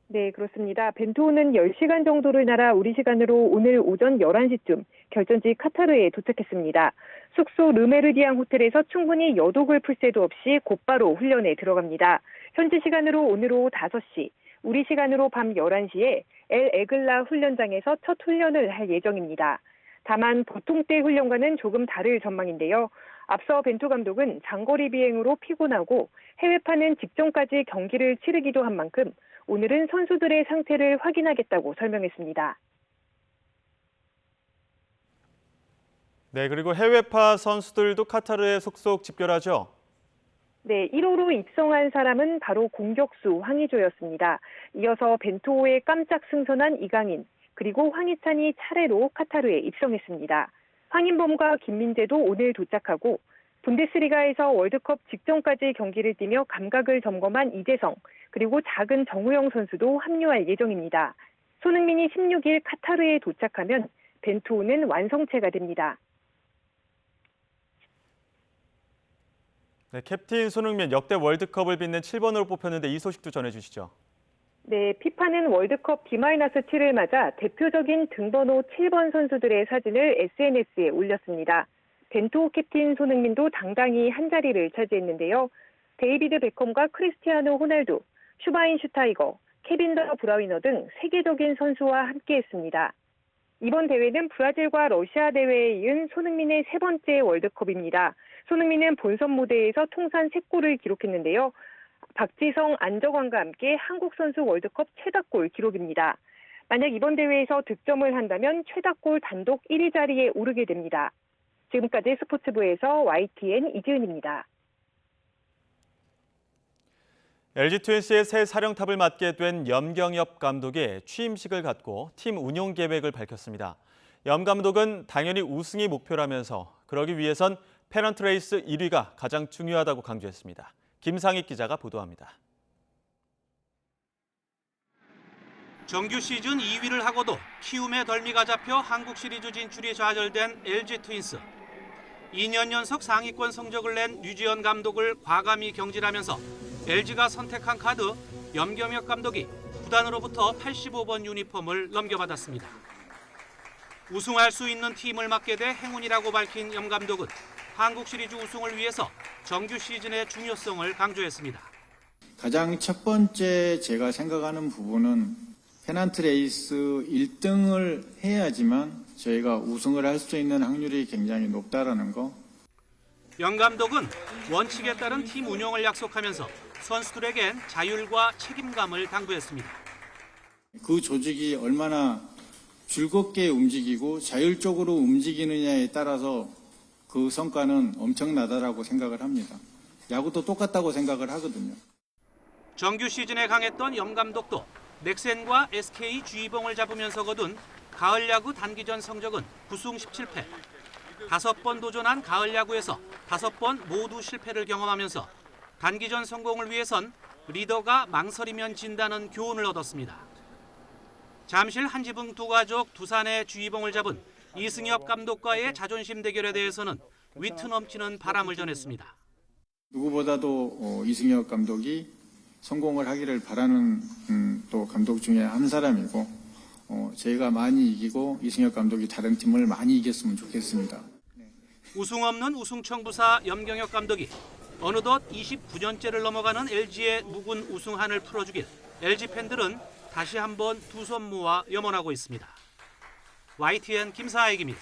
네, 그렇습니다. 벤투호는 10시간 정도를 날아 우리 시간으로 오늘 오전 11시쯤 결전지 카타르에 도착했습니다. 숙소 르메르디앙 호텔에서 충분히 여독을 풀 새도 없이 곧바로 훈련에 들어갑니다. 현지 시간으로 오늘 오후 5시, 우리 시간으로 밤 11시에 엘 에글라 훈련장에서 첫 훈련을 할 예정입니다. 다만 보통 때 훈련과는 조금 다를 전망인데요. 앞서 벤투 감독은 장거리 비행으로 피곤하고 해외파는 직전까지 경기를 치르기도 한 만큼 오늘은 선수들의 상태를 확인하겠다고 설명했습니다. 네, 그리고 해외파 선수들도 카타르에 속속 집결하죠? 네, 1호로 입성한 사람은 바로 공격수 황의조였습니다. 이어서 벤투호에 깜짝 승선한 이강인, 그리고 황희찬이 차례로 카타르에 입성했습니다. 황인범과 김민재도 오늘 도착하고 분데스리가에서 월드컵 직전까지 경기를 뛰며 감각을 점검한 이재성, 그리고 작은 정우영 선수도 합류할 예정입니다. 손흥민이 16일 카타르에 도착하면 벤투호는 완성체가 됩니다. 네, 캡틴 손흥민 역대 월드컵을 빛낸 7번으로 뽑혔는데 이 소식도 전해주시죠. 네, 피파는 월드컵 D-7을 맞아 대표적인 등번호 7번 선수들의 사진을 SNS에 올렸습니다. 벤투호 캡틴 손흥민도 당당히 한 자리를 차지했는데요. 데이비드 베컴과 크리스티아노 호날두, 슈바인슈타이거, 케빈 더 브라위너 등 세계적인 선수와 함께했습니다. 이번 대회는 브라질과 러시아 대회에 이은 손흥민의 세 번째 월드컵입니다. 손흥민은 본선 무대에서 통산 3골을 기록했는데요. 박지성, 안정환과 함께 한국 선수 월드컵 최다골 기록입니다. 만약 이번 대회에서 득점을 한다면 최다골 단독 1위 자리에 오르게 됩니다. 지금까지 스포츠부에서 YTN 이지은입니다. LG 트윈스의 새 사령탑을 맡게 된 염경엽 감독이 취임식을 갖고 팀 운영 계획을 밝혔습니다. 염 감독은 당연히 우승이 목표라면서 그러기 위해선 페넌트 레이스 1위가 가장 중요하다고 강조했습니다. 김상익 기자가 보도합니다. 정규 시즌 2위를 하고도 키움의 덜미가 잡혀 한국 시리즈 진출이 좌절된 LG 트윈스. 2년 연속 상위권 성적을 낸 류지연 감독을 과감히 경질하면서 LG가 선택한 카드 염경엽 감독이 구단으로부터 85번 유니폼을 넘겨받았습니다. 우승할 수 있는 팀을 맡게 돼 행운이라고 밝힌 염 감독은 한국 시리즈 우승을 위해서 정규 시즌의 중요성을 강조했습니다. 가장 첫 번째 제가 생각하는 부분은 페넌트 레이스 1등을 해야지만 저희가 우승을 할 수 있는 확률이 굉장히 높다라는 거. 염 감독은 원칙에 따른 팀 운영을 약속하면서 선수들에겐 자율과 책임감을 당부했습니다. 그 조직이 얼마나 즐겁게 움직이고 자율적으로 움직이느냐에 따라서 그 성과는 엄청나다라고 생각을 합니다. 야구도 똑같다고 생각을 하거든요. 정규 시즌에 강했던 염 감독도 넥센과 SK G봉을 잡으면서 거둔 가을 야구 단기전 성적은 9승 17패. 5번 도전한 가을 야구에서 5번 모두 실패를 경험하면서 단기전 성공을 위해선 리더가 망설이면 진다는 교훈을 얻었습니다. 잠실 한지붕 두 가족 두산의 G봉을 잡은 이승엽 감독과의 자존심 대결에 대해서는 위트 넘치는 바람을 전했습니다. 누구보다도 이승엽 감독이 성공을 하기를 바라는 또 감독 중에 한 사람이고 저희가 많이 이기고 이승엽 감독이 다른 팀을 많이 이겼으면 좋겠습니다. 우승 없는 우승청부사 염경엽 감독이 어느덧 29년째를 넘어가는 LG의 묵은 우승한을 풀어주길 LG 팬들은 다시 한번 두 손 모아 염원하고 있습니다. YTN 김사익입니다.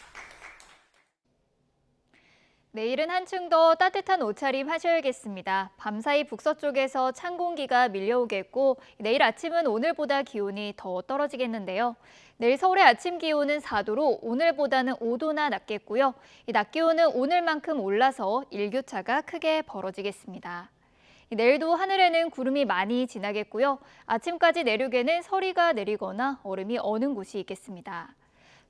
내일은 한층 더 따뜻한 옷차림 하셔야겠습니다. 밤사이 북서쪽에서 찬 공기가 밀려오겠고 내일 아침은 오늘보다 기온이 더 떨어지겠는데요. 내일 서울의 아침 기온은 4도로 오늘보다는 5도나 낮겠고요. 이 낮 기온은 오늘만큼 올라서 일교차가 크게 벌어지겠습니다. 내일도 하늘에는 구름이 많이 지나겠고요. 아침까지 내륙에는 서리가 내리거나 얼음이 어는 곳이 있겠습니다.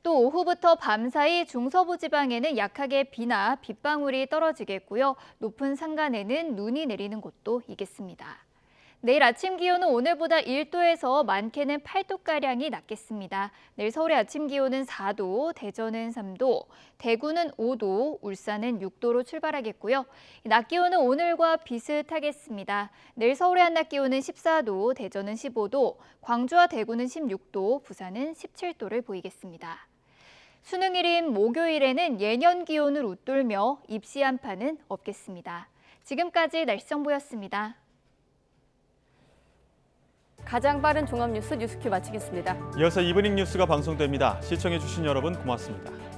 또 오후부터 밤사이 중서부 지방에는 약하게 비나 빗방울이 떨어지겠고요. 높은 산간에는 눈이 내리는 곳도 있겠습니다. 내일 아침 기온은 오늘보다 1도에서 많게는 8도가량이 낮겠습니다. 내일 서울의 아침 기온은 4도, 대전은 3도, 대구는 5도, 울산은 6도로 출발하겠고요. 낮 기온은 오늘과 비슷하겠습니다. 내일 서울의 한낮 기온은 14도, 대전은 15도, 광주와 대구는 16도, 부산은 17도를 보이겠습니다. 수능일인 목요일에는 예년 기온을 웃돌며 입시 한파는 없겠습니다. 지금까지 날씨 정보였습니다. 가장 빠른 종합뉴스 뉴스큐 마치겠습니다. 이어서 이브닝 뉴스가 방송됩니다. 시청해주신 여러분 고맙습니다.